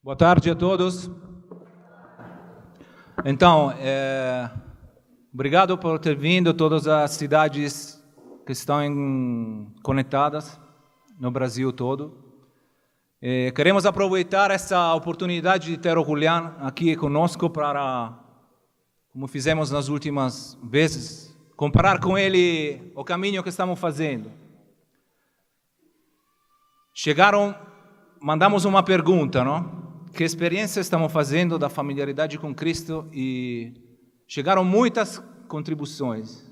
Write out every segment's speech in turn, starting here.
Boa tarde a todos. Então, obrigado por ter vindo, todas as cidades que estão conectadas no Brasil todo. Queremos aproveitar essa oportunidade de ter o Julián aqui conosco para, como fizemos nas últimas vezes, comparar com ele o caminho que estamos fazendo. Mandamos uma pergunta, não? Que experiência estamos fazendo da familiaridade com Cristo, e chegaram muitas contribuições,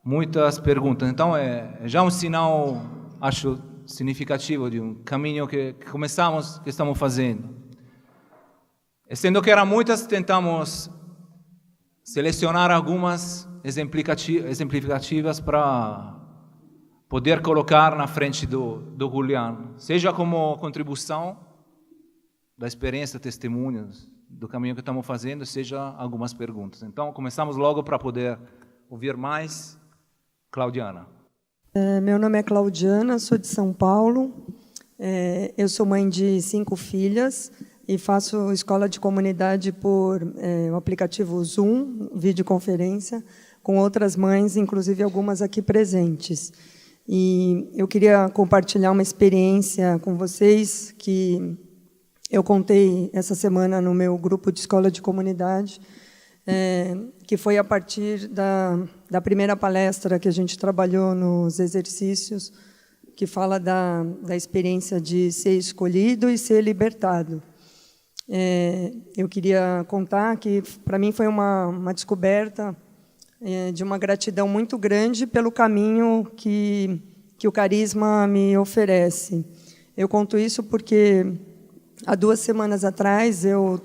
muitas perguntas. Então é já um sinal, acho, significativo de um caminho que começamos, que estamos fazendo. Sendo que eram muitas, tentamos selecionar algumas exemplificativas para poder colocar na frente do Julián, seja como contribuição da experiência, testemunhos do caminho que estamos fazendo, seja algumas perguntas. Então, começamos logo para poder ouvir mais. Claudiana. Meu nome é Claudiana, sou de São Paulo. Eu sou mãe de 5 filhas e faço escola de comunidade por o aplicativo Zoom, videoconferência, com outras mães, inclusive algumas aqui presentes. E eu queria compartilhar uma experiência com vocês que eu contei essa semana no meu grupo de escola de comunidade, que foi a partir da primeira palestra que a gente trabalhou nos exercícios, que fala da experiência de ser escolhido e ser libertado. Eu queria contar que, para mim, foi uma descoberta de uma gratidão muito grande pelo caminho que o carisma me oferece. Eu conto isso porque há 2 semanas atrás eu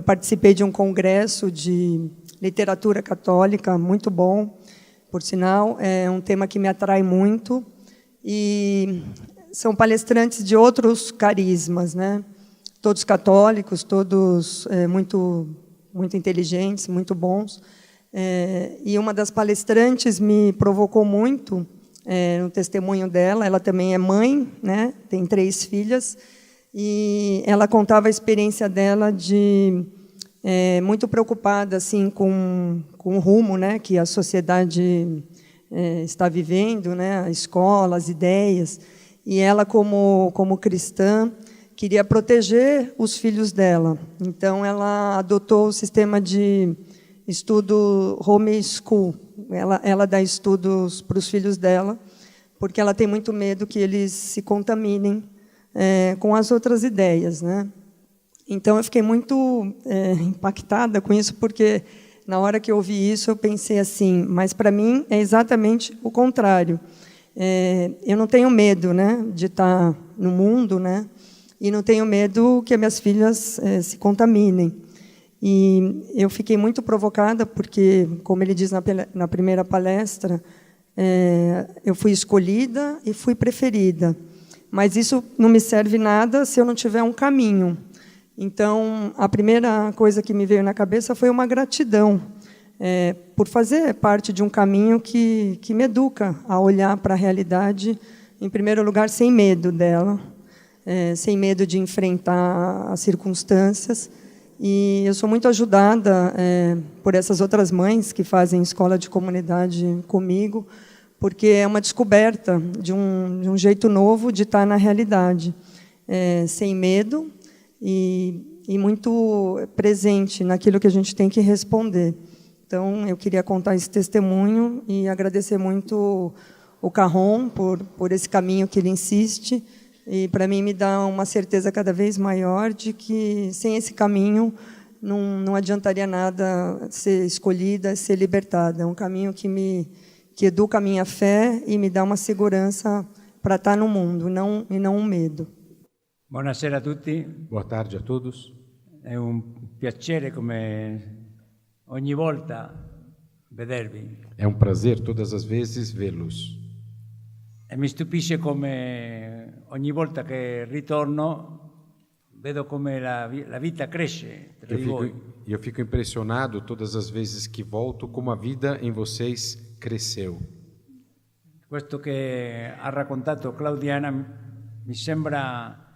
participei de um congresso de literatura católica muito bom, por sinal, é um tema que me atrai muito, e são palestrantes de outros carismas, né? Todos católicos, todos muito inteligentes, muito bons. E uma das palestrantes me provocou muito no testemunho dela. Ela também é mãe, né? Tem 3 filhas, e ela contava a experiência dela de muito preocupada assim com o rumo, né, que a sociedade está vivendo, né, a escola, as ideias, e ela como cristã queria proteger os filhos dela. Então ela adotou o sistema de estudo homeschool. Ela dá estudos para os filhos dela, porque ela tem muito medo que eles se contaminem com as outras ideias, né? Então eu fiquei muito impactada com isso, porque na hora que eu ouvi isso eu pensei assim, mas para mim é exatamente o contrário. Eu não tenho medo, né, de estar no mundo, né? E não tenho medo que as minhas filhas se contaminem. E eu fiquei muito provocada porque, como ele diz na primeira palestra, eu fui escolhida e fui preferida. Mas isso não me serve nada se eu não tiver um caminho. Então, a primeira coisa que me veio na cabeça foi uma gratidão por fazer parte de um caminho que me educa a olhar para a realidade, em primeiro lugar, sem medo dela, sem medo de enfrentar as circunstâncias. E eu sou muito ajudada por essas outras mães que fazem escola de comunidade comigo, porque é uma descoberta de um jeito novo de estar na realidade, sem medo e muito presente naquilo que a gente tem que responder. Então, eu queria contar esse testemunho e agradecer muito o Carrom por esse caminho que ele insiste, e para mim me dá uma certeza cada vez maior de que sem esse caminho não adiantaria nada ser escolhida, ser libertada. É um caminho que educa a minha fé e me dá uma segurança para estar no mundo, e não um medo. Buonasera a tutti. Boa tarde a todos. È un piacere come ogni volta vedervi. É um prazer todas as vezes vê-los. E mi stupisce come ogni volta che ritorno vedo come la vita cresce tra di voi. Eu fico impressionado todas as vezes que volto como a vida em vocês cresceu. Questo che ha raccontato Claudiana mi sembra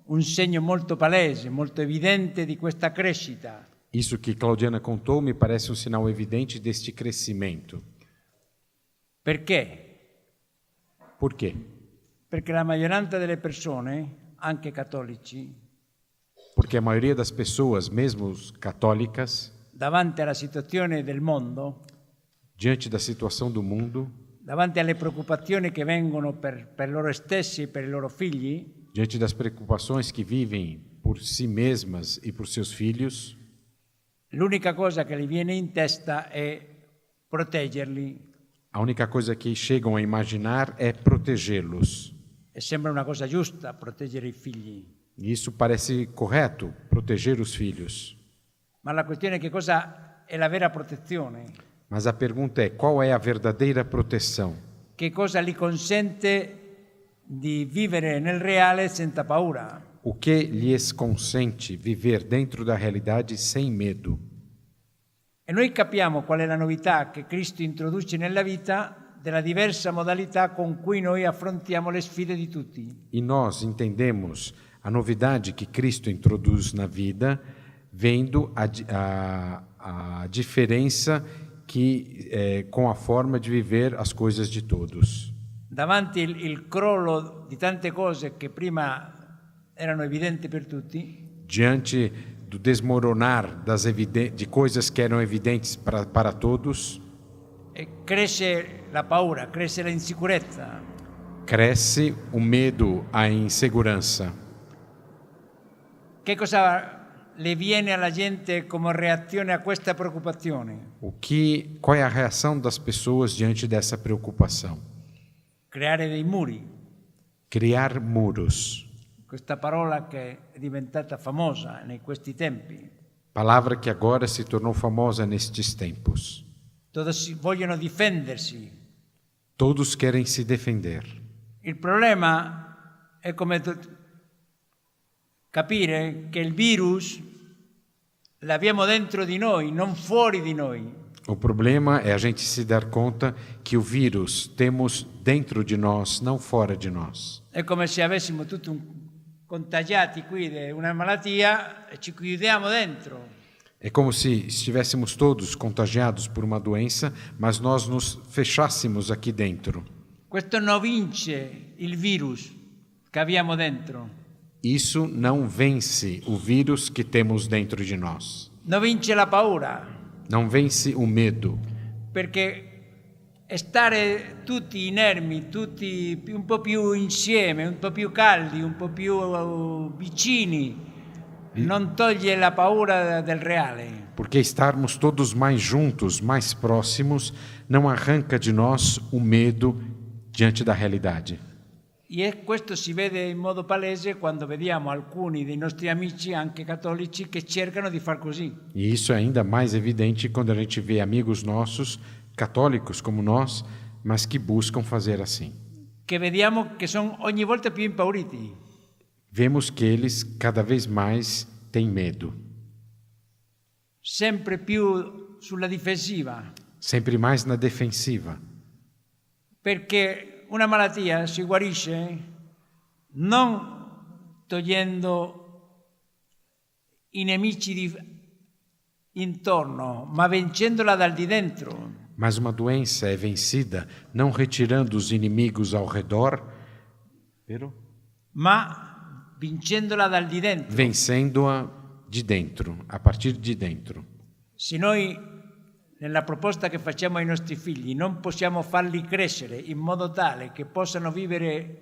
un segno molto palese, molto evidente di questa crescita. Isso que Claudiana contou me parece um sinal evidente deste crescimento. Perché? Por quê? Perché la maggioranza delle persone, anche cattolici, Porque a maioria das pessoas, mesmo os católicas, davanti alla situazione del mondo, diante da situação do mundo, davanti alle preoccupazioni che vengono per loro stessi e per i loro figli, diante das preocupações que vivem por si mesmas e por seus filhos, l'unica cosa che gli viene in testa è proteggerli. a única coisa que chegam a imaginar é protegê-los. E sembra una cosa giusta proteggere i figli. E isso parece correto, proteger os filhos. Ma la questione è che cosa è la vera protezione? Mas a pergunta é, qual é a verdadeira proteção? Che cosa gli consente di vivere nel reale senza paura? O que lhes consente viver dentro da realidade sem medo? E noi capiamo qual è la novità che Cristo introduce nella vita della diversa modalità con cui noi affrontiamo le sfide di tutti. E nós entendemos a novidade que Cristo introduz na vida, vendo a diferença que com a forma de viver as coisas de todos. Davanti il crollo di tante cose che prima erano evidenti per tutti, Diante do desmoronar de coisas que eram evidentes para todos, cresce la paura, cresce la insicurezza. cresce o medo, a insegurança. Che cosa le viene alla gente come reazione a questa preoccupazione? Qual é a reação das pessoas diante dessa preocupação? Creare dei muri. Criar muros. Questa parola che è diventata famosa in questi tempi. Palavra que agora se tornou famosa nestes tempos. Todos vogliono difendersi. Todos querem se defender. Il problema è come capire che il virus l'abbiamo dentro di noi, non fuori di noi. O problema é a gente se dar conta que o vírus temos dentro de nós, não fora de nós. È come se avessimo tutti contagiati qui di una malattia e ci chiudiamo dentro. É como se estivéssemos todos contagiados por uma doença, mas nós nos fechássemos aqui dentro. Questo non vince il virus che abbiamo dentro. Isso não vence o vírus que temos dentro de nós. Non vince la paura. Não vence o medo. Perché stare tutti inermi, tutti un po' più insieme, un po' più caldi, un po' più vicini, non toglie la paura del reale. Porque estarmos todos mais juntos, mais próximos, não arranca de nós o medo diante da realidade. E questo si vede in modo palese quando vediamo alcuni dei nostri amici, anche cattolici, che cercano di far così. E isso é ainda mais evidente quando a gente vê amigos nossos, católicos como nós, mas que buscam fazer assim. Che vediamo che sono ogni volta più impauriti. Vemos que eles cada vez mais têm medo. Sempre più sulla difensiva. Sempre mais na defensiva. Perché una malattia si guarisce non togliendo i nemici intorno, ma vincendola dal di dentro. Mas uma doença é vencida não retirando os inimigos ao redor, ma vincendola dal di dentro. Vencendo-a de dentro, a partir de dentro. Se noi nella proposta che facciamo ai nostri figli non possiamo farli crescere in modo tale che possano vivere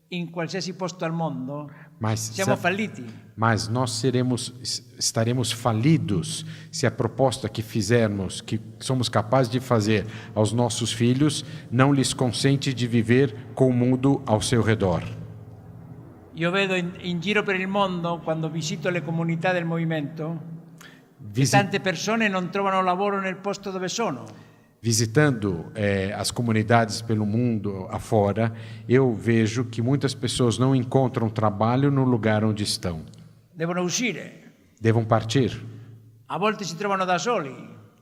in qualsiasi posto al mondo, siamo falliti. Mas nós estaremos falidos se a proposta que fizermos, que somos capazes de fazer aos nossos filhos, não lhes consente de viver com o mundo ao seu redor. Io vedo in giro per il mondo, quando visito le comunità del movimento, tante persone non trovano lavoro nel posto dove sono. Visitando as comunidades pelo mundo afora, eu vejo que muitas pessoas não encontram trabalho no lugar onde estão. Devono uscire. Devono partir. A volte si trovano da soli.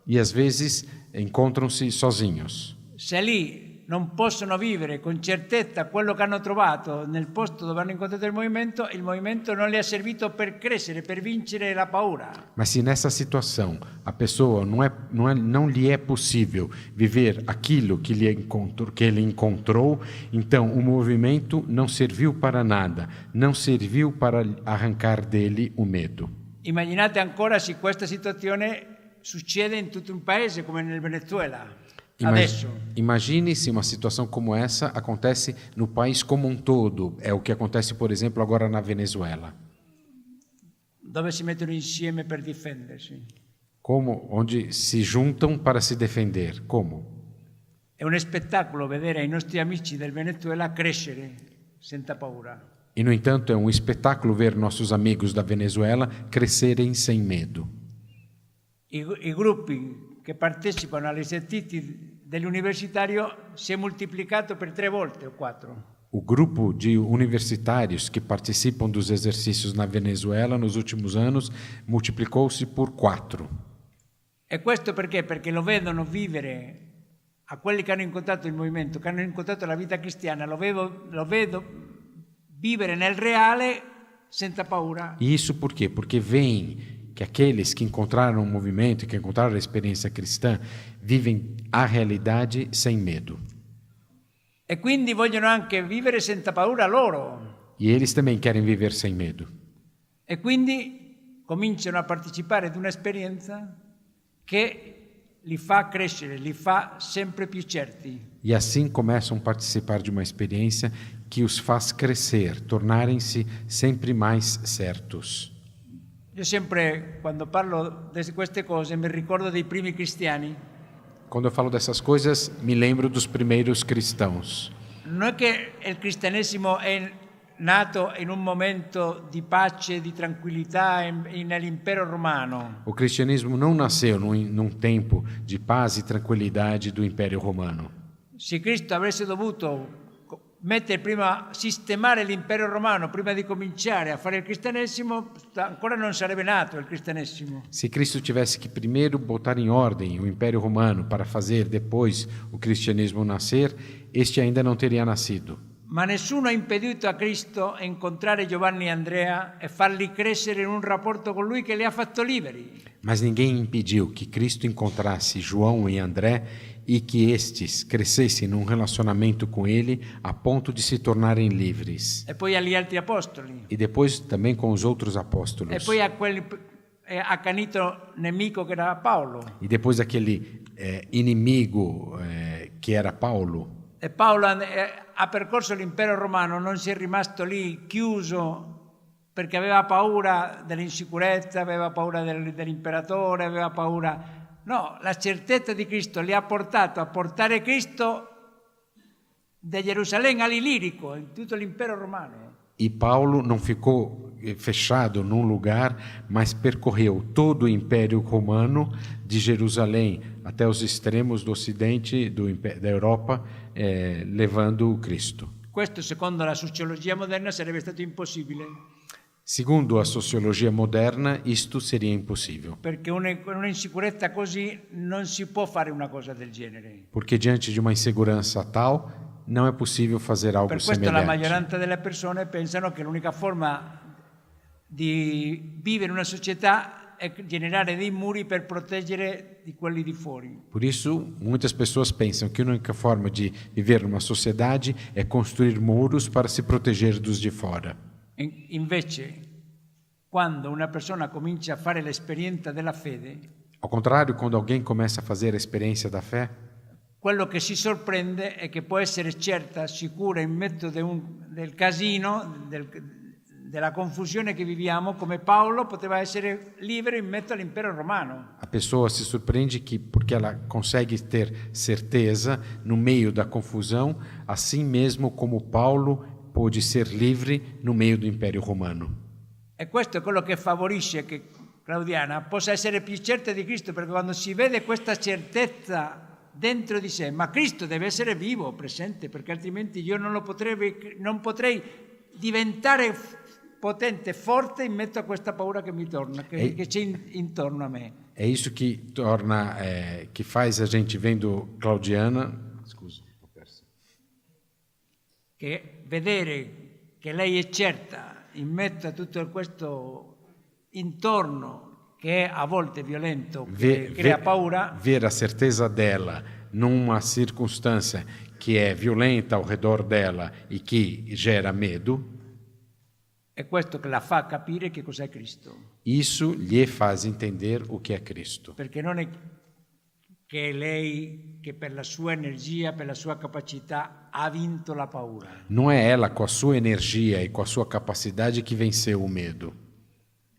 E às vezes encontram-se sozinhos. Se lì non possono vivere con certezza quello che hanno trovato nel posto dove hanno incontrato il movimento non le ha servito per crescere, per vincere la paura. Mas se nessa situação a pessoa não lhe é possível viver aquilo que ele encontrou, então o movimento não serviu para nada, não serviu para arrancar dele o medo. Immaginate ancora se questa situazione succede in tutto un paese come nel Venezuela. Imagine se uma situação como essa acontece no país como um todo. É o que acontece, por exemplo, agora na Venezuela. Dove si mettono insieme per difendersi. Onde se juntam para se defender. Como? È un spettacolo vedere i nostri amici del Venezuela crescere senza paura. E, no entanto, é um espetáculo ver nossos amigos da Venezuela crescerem sem medo. I gruppi che partecipano agli esercizi dell'universitario si è moltiplicato per 3 volte o 4. O grupo de universitários que participam dos exercícios na Venezuela nos últimos anos multiplicou-se por 4. E questo perché? Perché lo vedono vivere a quelli che hanno incontrato il movimento, che hanno incontrato la vita cristiana, lo vedo vivere nel reale senza paura. E isso por quê? Porque veem que aqueles que encontraram o movimento, que encontraram a experiência cristã, vivem a realidade sem medo. E quindi vogliono anche vivere senza paura loro. E eles também querem viver sem medo. E quindi cominciano a partecipare ad un'esperienza che li fa crescere, li fa sempre più certi. E assim começam a participar de uma experiência que os faz crescer, tornarem-se sempre mais certos. Io sempre, quando parlo di queste cose, mi ricordo dei primi cristiani. Quando eu falo dessas coisas, me lembro dos primeiros cristãos. Non è che il cristianesimo è nato in un momento di pace, di tranquillità nell'impero romano. O cristianismo não nasceu num tempo de paz e tranquilidade do Império Romano. Se Cristo avesse dovuto sistemare l'impero romano prima di cominciare a fare il cristianesimo, ancora non sarebbe nato il cristianesimo. Se Cristo tivesse que primeiro botar em ordem o Império Romano para fazer depois o cristianismo nascer, este ainda não teria nascido. Ma nessuno ha impedito a Cristo incontrare Giovanni e Andrea e farli crescere in un rapporto con lui che li ha fatto liberi. Mas ninguém impediu que Cristo encontrasse João e André e que estes crescessem num relacionamento com ele a ponto de se tornarem livres. E poi agli altri apostoli. E depois também com os outros apóstolos. E poi a quel accanito nemico che era Paolo. E depois aquele inimigo que era Paulo. E Paolo ha percorso l'impero romano, non si è rimasto lì chiuso perché aveva paura dell'insicurezza, aveva paura dell'imperatore, aveva paura. No, la certezza di Cristo li ha portato a portare Cristo da Gerusalemme all'Ilirico, in tutto l'impero romano. E Paulo não ficou fechado num lugar, mas percorreu todo o Império Romano, de Jerusalém até os extremos do Ocidente da Europa, levando Cristo. Questo, secondo la sociologia moderna, sarebbe stato impossibile. Segundo a sociologia moderna, isto seria impossível. Perché con una insicurezza così non si può fare una cosa del genere. Porque diante de uma insegurança tal, não é possível fazer algo semelhante. Per questo semelhante. la maggioranza delle persone pensano che l'unica forma di vivere in una società è generare dei muri per proteggere di quelli di fuori. Por isso, muitas pessoas pensam que a única forma de viver numa sociedade é construir muros para se proteger dos de fora. Invece, quando una persona comincia a fare l'esperienza della fede, ao contrário, quando alguém começa a fazer a experiência da fé, quello che si sorprende è che può essere certa, sicura in mezzo del casino, della confusione che viviamo, come Paolo poteva essere libero in mezzo all'impero romano. A pessoa se surpreende porque ela consegue ter certeza no meio da confusão, assim mesmo como Paulo pôde ser livre no meio do Império Romano. E questo è quello che favorisce che Claudiana possa essere più certa di Cristo, perché quando si vede questa certezza dentro di sé, ma Cristo deve essere vivo, presente, perché altrimenti io non potrei diventare potente, forte in mezzo a questa paura che mi torna, che c'è intorno a me. É isso que torna, que faz a gente vendo Claudiana. Scusa, ho perso. che vedere che lei è certa in mezzo a tutto questo intorno che è a volte violento, che crea paura. Ver a certeza dela numa circunstância que é violenta ao redor dela e que gera medo, È questo che la fa capire che cos'è Cristo. isso lhe faz entender o que é Cristo. Perché non è che lei, che per la sua energia, per la sua capacità, ha vinto la paura. Não é ela com a sua energia e com a sua capacidade que venceu o medo,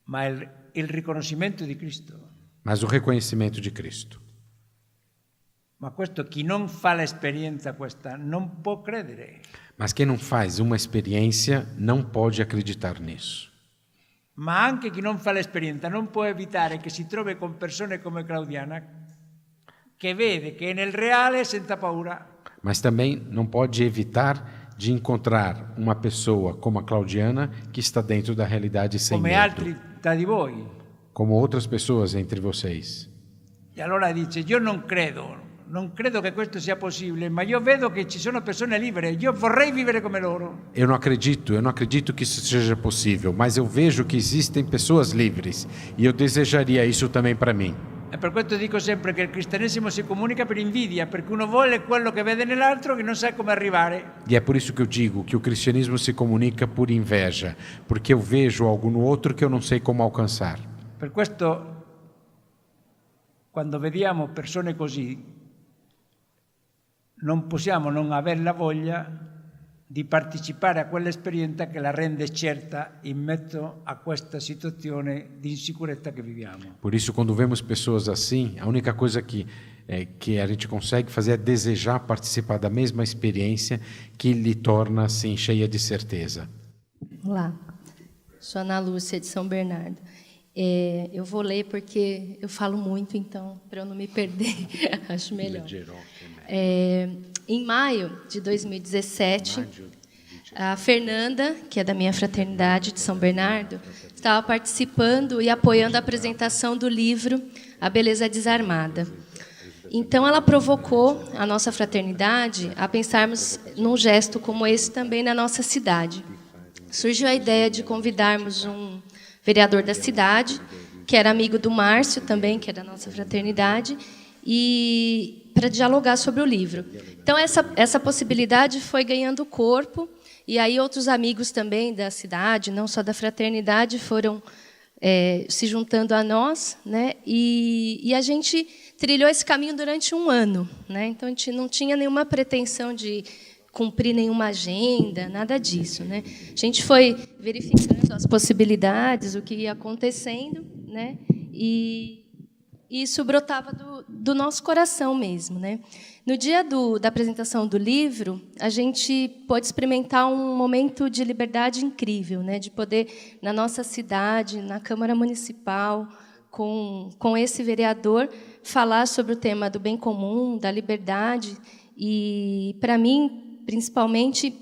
Ma è il riconoscimento di Cristo. mas o reconhecimento de Cristo. Ma questo chi non fa l'esperienza questa non può credere. Mas quem não faz uma experiência não pode acreditar nisso. Ma anche chi non fa l'esperienza non può evitare che si trovi con persone come Claudiana che vede che nel reale senza paura. Mas também não pode evitar de encontrar uma pessoa como a Claudiana que está dentro da realidade sem Come medo, altri tra di voi. como outras pessoas entre vocês. E allora dice, io non credo che questo sia possibile, ma io vedo che ci sono persone libere, io vorrei vivere come loro. Eu não acredito que isso seja possível, mas eu vejo que existem pessoas livres e eu desejaria isso também para mim. E per questo dico sempre che il cristianesimo si comunica per invidia, perché uno vuole quello che vede nell'altro che non sa come arrivare. E é por isso que eu digo que o cristianismo se comunica por inveja, porque eu vejo algo no outro que eu não sei como alcançar. Per questo, quando vediamo persone così, non possiamo non avere la voglia di partecipare a quell'esperienza che la rende certa in mezzo a questa situazione di insicurezza che viviamo. Por isso, quando vemos pessoas assim, a única coisa que a gente consegue fazer é desejar participar da mesma experiência que lhe torna assim cheia de certeza. Olá, sou Ana Lúcia de São Bernardo. Eu vou ler porque eu falo muito, então, para eu não me perder, acho melhor. Em maio de 2017, a Fernanda, que é da minha fraternidade de São Bernardo, estava participando e apoiando a apresentação do livro A Beleza Desarmada. Então, ela provocou a nossa fraternidade a pensarmos num gesto como esse também na nossa cidade. Surgiu a ideia de convidarmos um vereador da cidade, que era amigo do Márcio também, que é da nossa fraternidade, e para dialogar sobre o livro. Então, essa possibilidade foi ganhando corpo, e aí outros amigos também da cidade, não só da fraternidade, foram se juntando a nós, né? E a gente trilhou esse caminho durante um ano, né? Então, a gente não tinha nenhuma pretensão de cumprir nenhuma agenda, nada disso, né? A gente foi verificando as possibilidades, o que ia acontecendo, né? E isso brotava do nosso coração mesmo, né? No dia da apresentação do livro, a gente pôde experimentar um momento de liberdade incrível, né? De poder, na nossa cidade, na Câmara Municipal, com esse vereador, falar sobre o tema do bem comum, da liberdade. E, para mim, principalmente,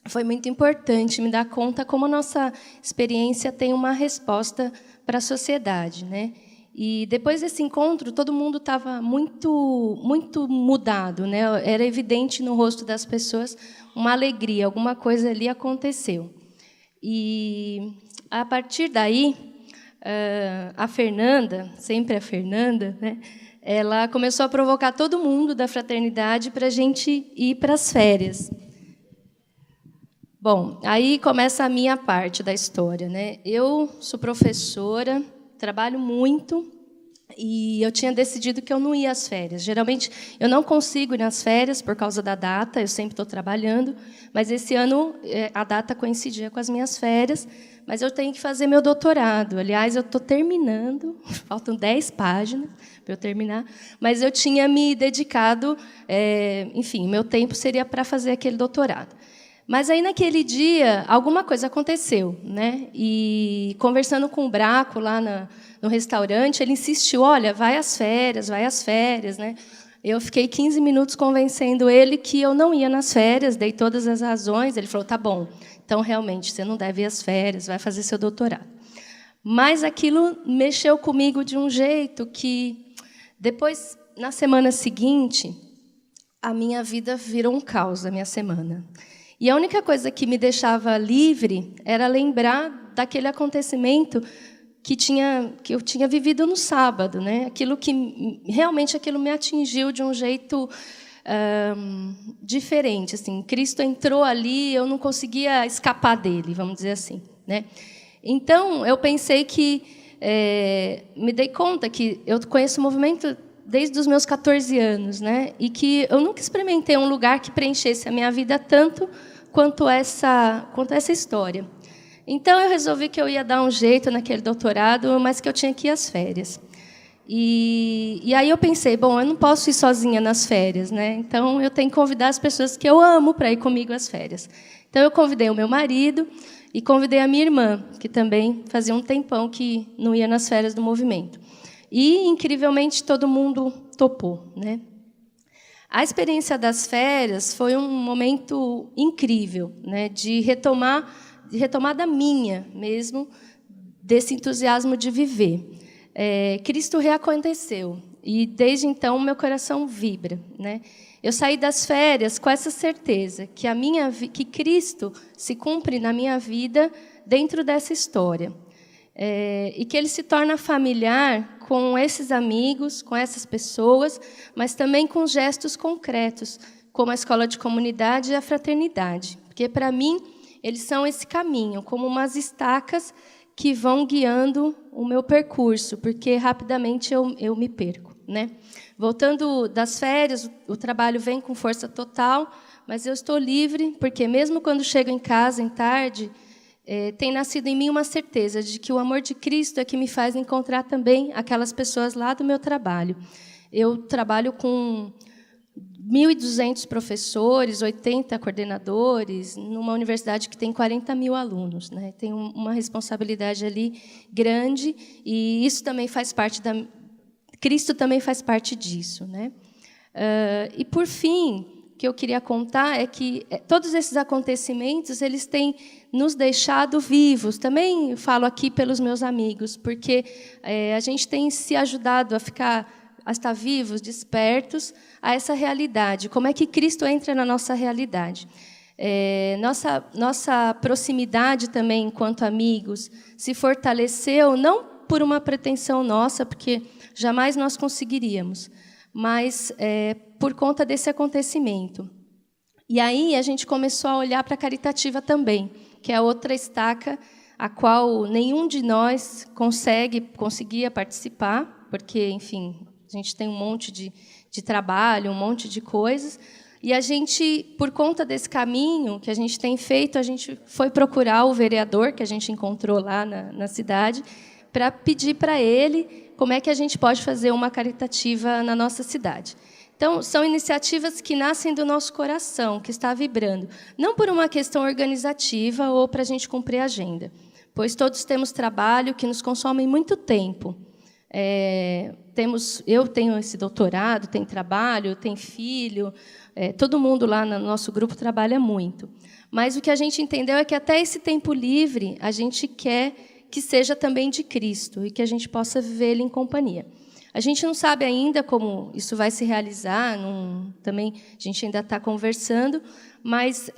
foi muito importante me dar conta como a nossa experiência tem uma resposta para a sociedade, né? E depois desse encontro, todo mundo estava muito mudado, né? Era evidente no rosto das pessoas uma alegria, alguma coisa ali aconteceu. E a partir daí, a Fernanda, sempre a Fernanda, né? Ela começou a provocar todo mundo da fraternidade para a gente ir para as férias. Bom, aí começa a minha parte da história, né? Eu sou professora, trabalho muito e eu tinha decidido que eu não ia às férias. Geralmente, eu não consigo ir nas férias por causa da data, eu sempre estou trabalhando, mas esse ano a data coincidia com as minhas férias, mas eu tenho que fazer meu doutorado. Aliás, eu estou terminando, faltam 10 páginas para eu terminar, mas eu tinha me dedicado, enfim, meu tempo seria para fazer aquele doutorado. Mas aí, naquele dia, alguma coisa aconteceu, né? E, conversando com o Braco lá no restaurante, ele insistiu, olha, vai às férias, né? Eu fiquei 15 minutos convencendo ele que eu não ia nas férias, dei todas as razões. Ele falou, tá bom, então, realmente, você não deve ir às férias, vai fazer seu doutorado. Mas aquilo mexeu comigo de um jeito que, depois, na semana seguinte, a minha vida virou um caos, a minha semana. E a única coisa que me deixava livre era lembrar daquele acontecimento que eu tinha vivido no sábado, né? Aquilo me atingiu de um jeito diferente. Assim, Cristo entrou ali, eu não conseguia escapar dele, vamos dizer assim, né? Então, eu pensei que me dei conta que eu conheço o movimento desde os meus 14 anos, né? E que eu nunca experimentei um lugar que preenchesse a minha vida tanto quanto essa história. Então, eu resolvi que eu ia dar um jeito naquele doutorado, mas que eu tinha que ir às férias. E aí eu pensei, bom, eu não posso ir sozinha nas férias, né? Então, eu tenho que convidar as pessoas que eu amo para ir comigo às férias. Então, eu convidei o meu marido e convidei a minha irmã, que também fazia um tempão que não ia nas férias do movimento. E, incrivelmente, todo mundo topou, né? A experiência das férias foi um momento incrível, né, de retomada minha mesmo, desse entusiasmo de viver. Cristo reaconteceu, e desde então meu coração vibra, né? Eu saí das férias com essa certeza que Cristo se cumpre na minha vida dentro dessa história. E que ele se torna familiar com esses amigos, com essas pessoas, mas também com gestos concretos, como a escola de comunidade e a fraternidade. Porque, para mim, eles são esse caminho, como umas estacas que vão guiando o meu percurso, porque rapidamente eu me perco, né? Voltando das férias, o trabalho vem com força total, mas eu estou livre, porque mesmo quando chego em casa, em tarde, tem nascido em mim uma certeza de que o amor de Cristo é que me faz encontrar também aquelas pessoas lá do meu trabalho. Eu trabalho com 1.200 professores, 80 coordenadores, numa universidade que tem 40 mil alunos, né? Tem uma responsabilidade ali grande, e isso também faz parte Cristo também faz parte disso, né? E, por fim, o que eu queria contar é que todos esses acontecimentos eles têm nos deixado vivos. Também falo aqui pelos meus amigos, porque a gente tem se ajudado a estar vivos, despertos a essa realidade. Como é que Cristo entra na nossa realidade? Nossa proximidade também, enquanto amigos, se fortaleceu, não por uma pretensão nossa, porque jamais nós conseguiríamos, mas por conta desse acontecimento. E aí a gente começou a olhar para a caritativa também, que é a outra estaca a qual nenhum de nós conseguia participar, porque, enfim, a gente tem um monte de trabalho, um monte de coisas, e a gente, por conta desse caminho que a gente tem feito, a gente foi procurar o vereador que a gente encontrou lá na cidade para pedir para ele como é que a gente pode fazer uma caritativa na nossa cidade. Então, são iniciativas que nascem do nosso coração, que está vibrando, não por uma questão organizativa ou para a gente cumprir a agenda, pois todos temos trabalho que nos consome muito tempo. Eu tenho esse doutorado, tenho trabalho, tenho filho, todo mundo lá no nosso grupo trabalha muito. Mas o que a gente entendeu é que até esse tempo livre a gente quer que seja também de Cristo e que a gente possa viver ele em companhia. A gente não sabe ainda como isso vai se realizar, também a gente ainda está conversando, mas,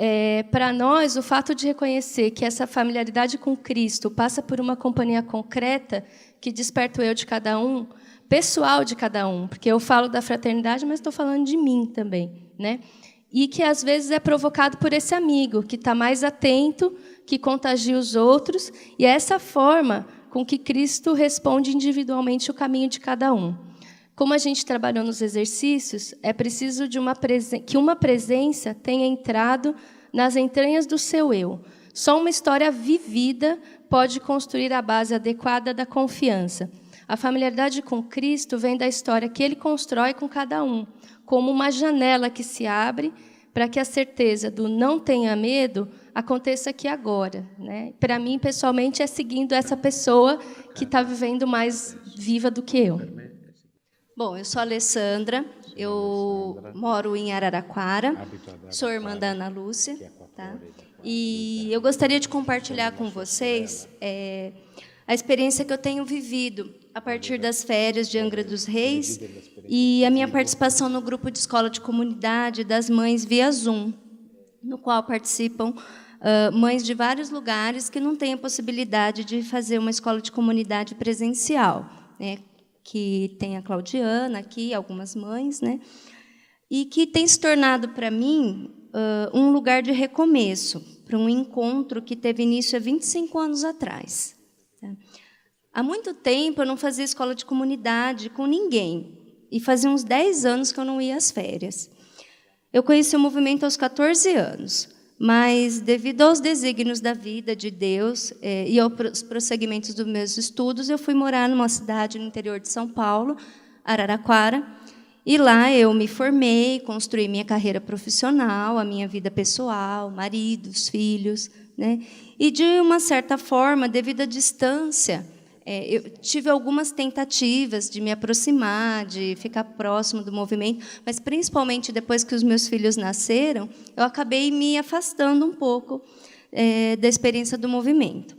para nós, o fato de reconhecer que essa familiaridade com Cristo passa por uma companhia concreta que desperta o eu de cada um, pessoal de cada um, porque eu falo da fraternidade, mas estou falando de mim também, né? E que, às vezes, é provocado por esse amigo, que está mais atento, que contagia os outros, e é essa forma com que Cristo responde individualmente o caminho de cada um. Como a gente trabalhou nos exercícios, é preciso que uma presença tenha entrado nas entranhas do seu eu. Só uma história vivida pode construir a base adequada da confiança. A familiaridade com Cristo vem da história que ele constrói com cada um, como uma janela que se abre para que a certeza do não tenha medo aconteça aqui agora, né? Para mim, pessoalmente, é seguindo essa pessoa que está vivendo mais viva do que eu. Bom, eu sou a Alessandra, eu moro em Araraquara, sou irmã da Ana Lúcia, tá? E eu gostaria de compartilhar com vocês a experiência que eu tenho vivido a partir das férias de Angra dos Reis e a minha participação no grupo de escola de comunidade das mães via Zoom. no qual participam mães de vários lugares que não têm a possibilidade de fazer uma escola de comunidade presencial, né? Que tem a Claudiana aqui, algumas mães, né? E que tem se tornado para mim um lugar de recomeço, para um encontro que teve início há 25 anos atrás. Tá? Há muito tempo eu não fazia escola de comunidade com ninguém, e fazia uns 10 anos que eu não ia às férias. Eu conheci o movimento aos 14 anos, mas, devido aos desígnios da vida de Deus e aos prosseguimentos dos meus estudos, eu fui morar numa cidade no interior de São Paulo, Araraquara, e lá eu me formei, construí minha carreira profissional, a minha vida pessoal, maridos, filhos, né? E, de uma certa forma, devido à distância, eu tive algumas tentativas de me aproximar, de ficar próximo do movimento, mas, principalmente depois que os meus filhos nasceram, eu acabei me afastando um pouco da experiência do movimento.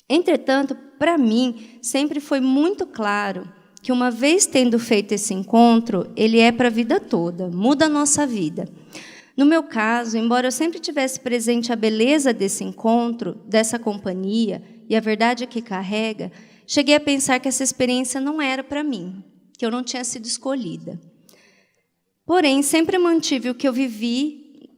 Entretanto, para mim, sempre foi muito claro que, uma vez tendo feito esse encontro, ele é para a vida toda, muda a nossa vida. No meu caso, embora eu sempre tivesse presente a beleza desse encontro, dessa companhia, e a verdade que carrega, cheguei a pensar que essa experiência não era para mim, que eu não tinha sido escolhida. Porém, sempre mantive o que eu vivi,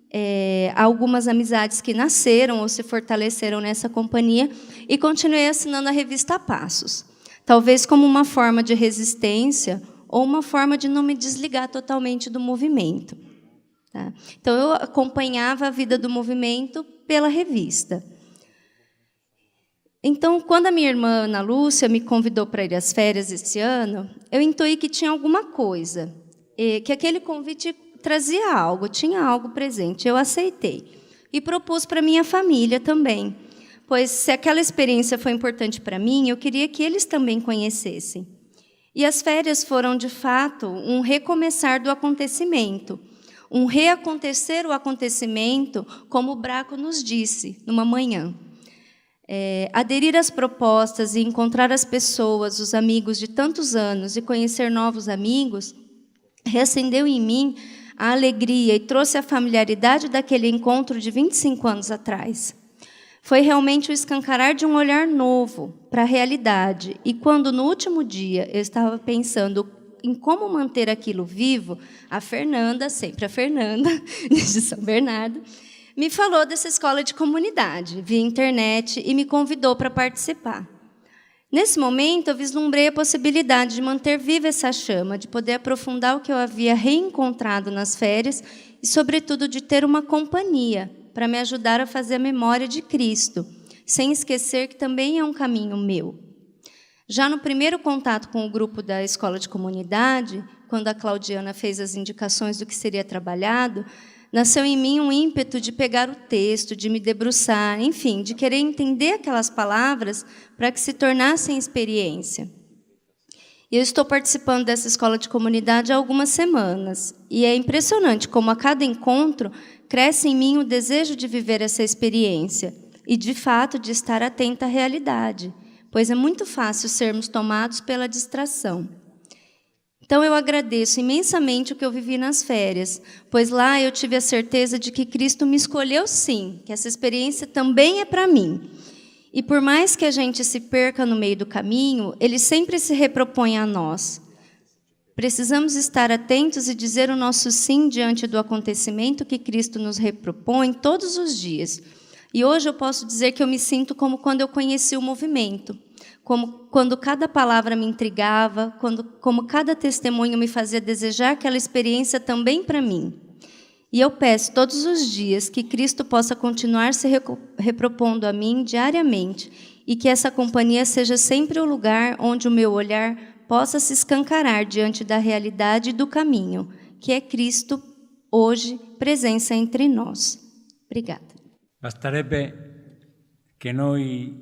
algumas amizades que nasceram ou se fortaleceram nessa companhia, e continuei assinando a revista Passos, talvez como uma forma de resistência ou uma forma de não me desligar totalmente do movimento. Tá? Então, eu acompanhava a vida do movimento pela revista. Então, quando a minha irmã, Ana Lúcia, me convidou para ir às férias esse ano, eu intuí que tinha alguma coisa, que aquele convite trazia algo, tinha algo presente. Eu aceitei e propus para minha família também, pois, se aquela experiência foi importante para mim, eu queria que eles também conhecessem. E as férias foram, de fato, um recomeçar do acontecimento, um reacontecer o acontecimento, como o Braco nos disse, numa manhã. Aderir às propostas e encontrar as pessoas, os amigos de tantos anos, e conhecer novos amigos, reacendeu em mim a alegria e trouxe a familiaridade daquele encontro de 25 anos atrás. Foi realmente o escancarar de um olhar novo para a realidade. E quando, no último dia, eu estava pensando em como manter aquilo vivo, a Fernanda, sempre a Fernanda, de São Bernardo, me falou dessa escola de comunidade, via internet, e me convidou para participar. Nesse momento, eu vislumbrei a possibilidade de manter viva essa chama, de poder aprofundar o que eu havia reencontrado nas férias e, sobretudo, de ter uma companhia para me ajudar a fazer a memória de Cristo, sem esquecer que também é um caminho meu. Já no primeiro contato com o grupo da escola de comunidade, quando a Claudiana fez as indicações do que seria trabalhado, nasceu em mim um ímpeto de pegar o texto, de me debruçar, enfim, de querer entender aquelas palavras para que se tornassem experiência. E eu estou participando dessa escola de comunidade há algumas semanas, e é impressionante como, a cada encontro, cresce em mim o desejo de viver essa experiência e, de fato, de estar atenta à realidade, pois é muito fácil sermos tomados pela distração. Então, eu agradeço imensamente o que eu vivi nas férias, pois lá eu tive a certeza de que Cristo me escolheu, sim, que essa experiência também é para mim. E, por mais que a gente se perca no meio do caminho, Ele sempre se repropõe a nós. Precisamos estar atentos e dizer o nosso sim diante do acontecimento que Cristo nos repropõe todos os dias. E hoje eu posso dizer que eu me sinto como quando eu conheci o movimento, como quando cada palavra me intrigava, como cada testemunho me fazia desejar aquela experiência também para mim. E eu peço todos os dias que Cristo possa continuar se repropondo a mim diariamente e que essa companhia seja sempre o lugar onde o meu olhar possa se escancarar diante da realidade e do caminho, que é Cristo, hoje, presença entre nós. Obrigada. Basterebbe che noi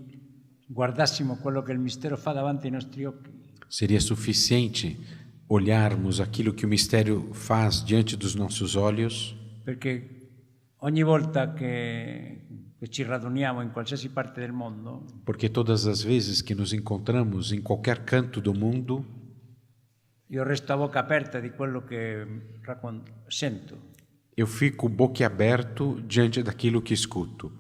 guardassimo quello che il mistero fa davanti ai nostri occhi. Seria suficiente olharmos aquilo que o mistério faz diante dos nossos olhos, Perché ogni volta che ci raduniamo in qualsiasi parte del mondo, porque todas as vezes que nos encontramos em qualquer canto do mundo, io resto a bocca aperta di quello che sento. eu fico boquiaberto diante daquilo que escuto.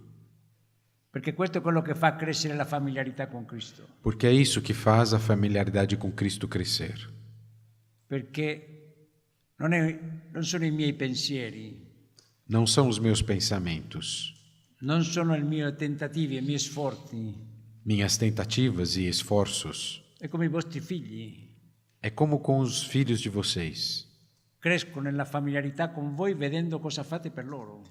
Perché questo è quello che fa crescere la familiarità con Cristo. Porque é isso que faz a familiaridade com Cristo crescer. Perché non sono i miei pensieri, Não são os meus pensamentos, non sono i miei tentativi e i miei sforzi. minhas tentativas e esforços. È come i vostri figli. É como com os filhos de vocês. Crescono nella familiarità con voi vedendo cosa fate per loro.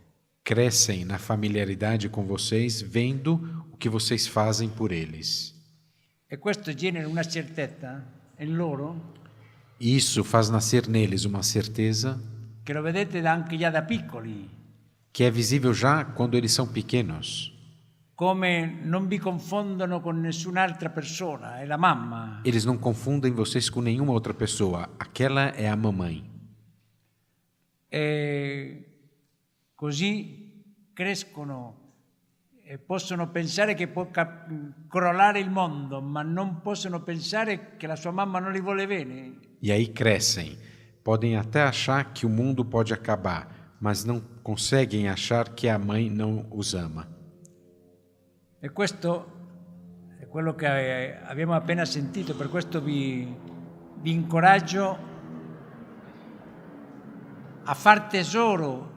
Crescem na familiaridade com vocês, vendo o que vocês fazem por eles. E questo genera una certezza in loro Isso faz nascer neles uma certeza che lo vedete anche già da piccoli, que é visível já quando eles são pequenos. come non vi confondono con nessun'altra persona, è la mamma. Eles não confundem vocês com nenhuma outra pessoa. Aquela é a mamãe. E così crescono e possono pensare che può crollare il mondo, ma non possono pensare che la sua mamma non li vuole bene. E aí crescem. Podem até achar que o mundo pode acabar, mas não conseguem achar que a mãe não os ama. E questo è quello che abbiamo appena sentito, per questo vi incoraggio a far tesoro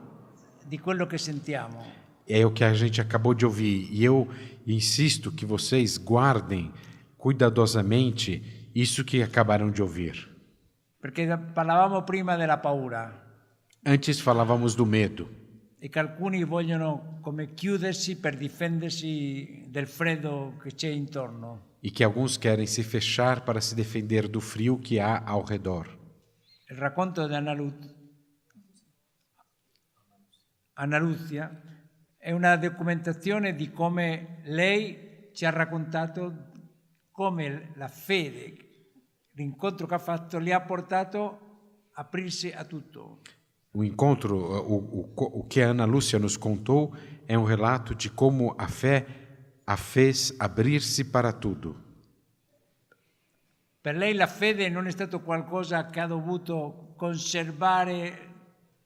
di quello che sentiamo. É o que a gente acabou de ouvir. E eu insisto que vocês guardem cuidadosamente isso que acabaram de ouvir. Perché parlavamo prima della paura Antes falávamos do medo. e che alcuni vogliono come chiudersi per difendersi del freddo che c'è intorno. E que alguns querem se fechar para se defender do frio que há ao redor. Il racconto di Anna Luzia è una documentazione di come lei ci ha raccontato come la fede, l'incontro che ha fatto, le ha portato a aprirsi a tutto. O encontro, o que a Ana Lúcia nos contou é um relato de como a fé a fez abrir-se para tudo. Per lei la fede non è stato qualcosa che ha dovuto conservare,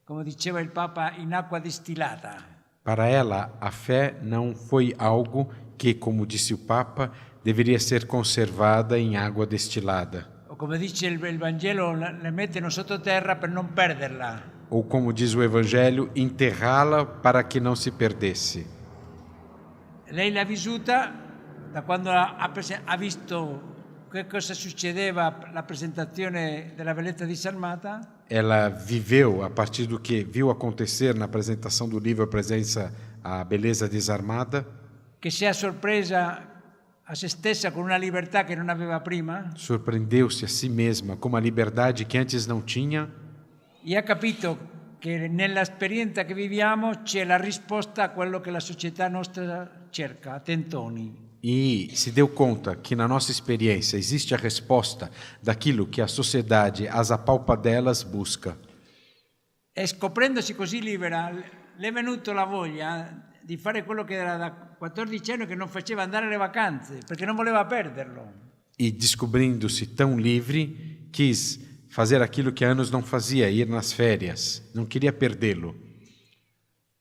come diceva il Papa, in acqua distillata. Para ela, a fé não foi algo que, como disse o Papa, deveria ser conservada em água destilada. O come dice il Vangelo, le mettono sottoterra per non perderla. Ou como diz o Evangelho, enterrá-la para que não se perdesse. Lei l'ha vissuta da quando ha visto che cosa succedeva alla presentazione della Bellezza disarmata. Ela viveu a partir do que viu acontecer na apresentação do livro A Beleza Desarmada. Che si è sorpresa a se stessa con una libertà che non aveva prima. Surpreendeu-se a si mesma com uma liberdade que antes não tinha. E ha capito che nell'esperienza che viviamo c'è la risposta a quello che la società nostra cerca, a tentoni. E se deu conta que na nossa experiência existe a resposta daquilo que a sociedade, as apalpadelas, busca. E scoprendosi così libera, le è venuto la voglia di fare quello che era da 14 anni che non faceva, andare alle vacanze, perché non voleva perderlo. E descobrindo-se tão livre, quis fazer aquilo que há anos não fazia, ir nas férias, não queria perdê-lo.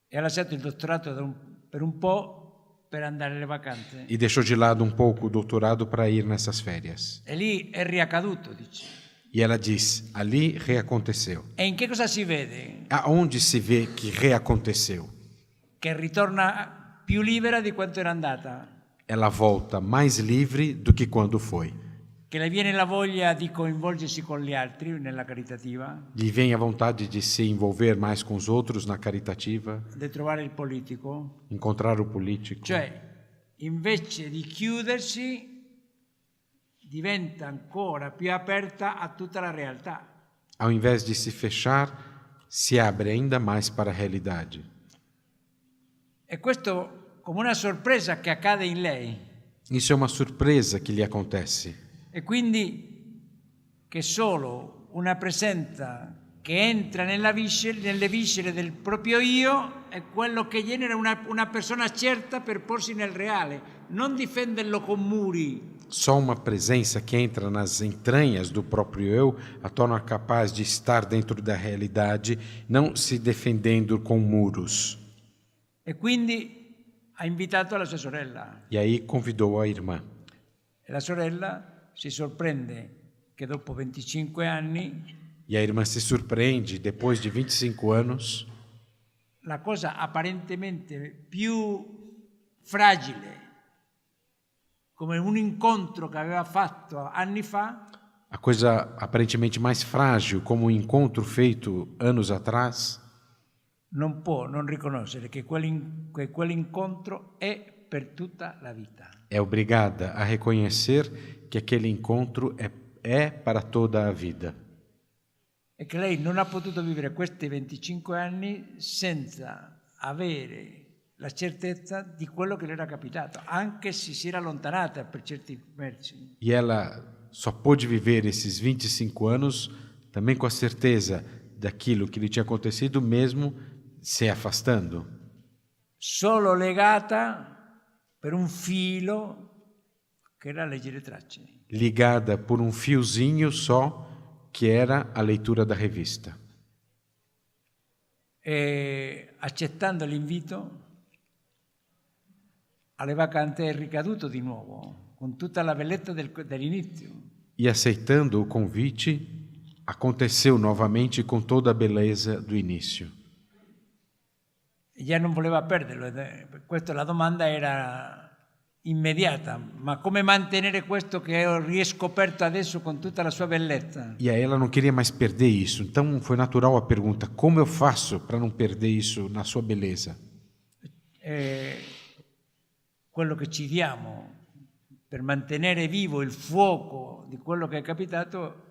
E ha lasciato il dottorato per un po' per andare alle vacanze. E deixou de lado um pouco o doutorado para ir nessas férias. E lì è riaccaduto, dice. E ela diz, ali reaconteceu. E in che cosa si vede? Aonde se vê que reaconteceu? Che ritorna più libera di quanto era andata. Ela volta mais livre do que quando foi. Che le viene la voglia di coinvolgersi con gli altri nella caritativa. Lhe vem a vontade de se envolver mais com os outros na caritativa. Di trovare il politico. Encontrar o político. Cioè, invece di chiudersi, diventa ancora più aperta a tutta la realtà. Ao invés de se fechar, se abre ainda mais para a realidade. E questo come una sorpresa che accade in lei. Isso é uma surpresa que lhe acontece. E quindi che solo una presenza che entra nelle viscere del proprio io è quello che genera una persona certa per porsi nel reale, non difenderlo con muri. só uma presença que entra nas entranhas do próprio eu a torna capaz de estar dentro da realidade, não se defendendo com muros. E quindi ha invitato la sua sorella. E aí convidou a irmã. E la sorella si sorprende che dopo 25 anni E a irmã se surpreende, depois de 25 anos, la cosa apparentemente più fragile, come un incontro che aveva fatto anni fa, a coisa aparentemente mais frágil, como um encontro feito anos atrás, non può non riconoscere che quell'incontro è per tutta la vita. é obrigada a reconhecer que aquele encontro é para toda a vida. E che lei non ha potuto vivere questi 25 anni senza avere la certezza di quello che le era capitato, anche se si era allontanata per certi versi. E ela só pôde viver esses 25 anos também com a certeza daquilo que lhe tinha acontecido, mesmo se afastando. Solo legata per un filo che era leggere tracce. Ligada por um fiozinho só, que era a leitura da revista. E accettando l'invito, alle vacanze è ricaduto di nuovo, con tutta la bellezza dell'inizio. E aceitando o convite, aconteceu novamente com toda a beleza do início. E già non voleva perderlo, per questo la domanda era immediata, ma come mantenere questo che ho riscoperto adesso con tutta la sua bellezza? E aí ela não queria mais perder isso. Então foi natural a pergunta: como eu faço para não perder isso na sua beleza? Quello che ci diamo per mantenere vivo il fuoco di quello che è capitato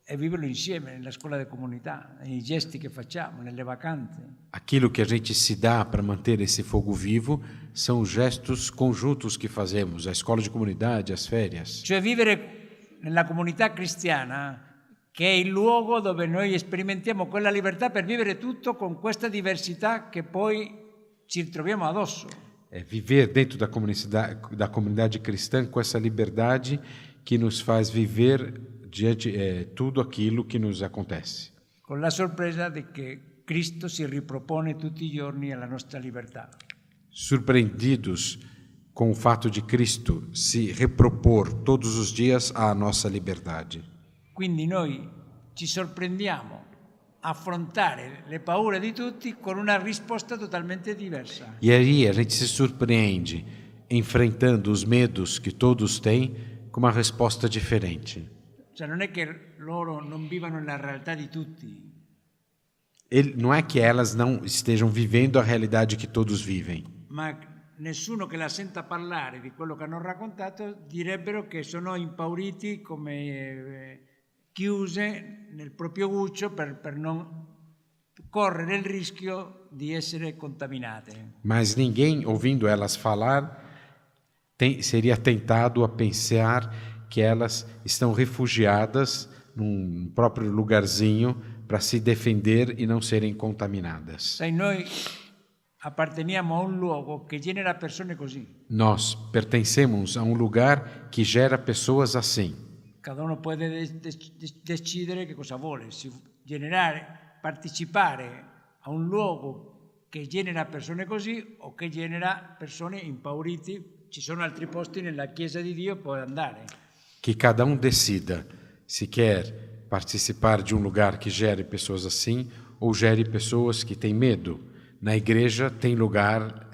è viverlo insieme nella scuola di comunità, nei gesti che facciamo, nelle vacanze. Aquilo que a gente se dá para manter esse fogo vivo são os gestos conjuntos que fazemos, a escola de comunidade, as férias. Cioè vivere nella comunità cristiana, che è il luogo dove noi sperimentiamo quella libertà per vivere tutto con questa diversità che poi ci ritroviamo addosso. É viver dentro da comunidade cristã com essa liberdade que nos faz viver diante tudo aquilo que nos acontece. Con la sorpresa di che Cristo si ripropone tutti i giorni alla nostra libertà. Surpreendidos com o fato de Cristo se repropor todos os dias à nossa liberdade. Quindi noi ci sorprendiamo a affrontare le paure di tutti con una risposta totalmente diversa. E aí a gente se surpreende enfrentando os medos que todos têm com uma resposta diferente. Cioè non è che loro non vivano nella realtà di tutti. Não é que elas não estejam vivendo a realidade que todos vivem. Ma nessuno che la senta parlare di quello che hanno raccontato direbbero che sono impauriti, come chiuse nel proprio guscio per non correre il rischio di essere contaminate. Mas ninguém, ouvindo elas falar, seria tentado a pensar que elas estão refugiadas num próprio lugarzinho para se defender e não serem contaminadas. Sai, noi apparteniamo a un luogo che genera persone così. Nós pertencemos a um lugar que gera pessoas assim. Cada uno può decidere che cosa vuole, se partecipare a un luogo che genera persone così o che genera persone impauriti. Ci sono altri posti nella Chiesa di Dio, può andare. Que cada um decida se quer participar de um lugar que gere pessoas assim ou gere pessoas que têm medo. Na igreja tem lugar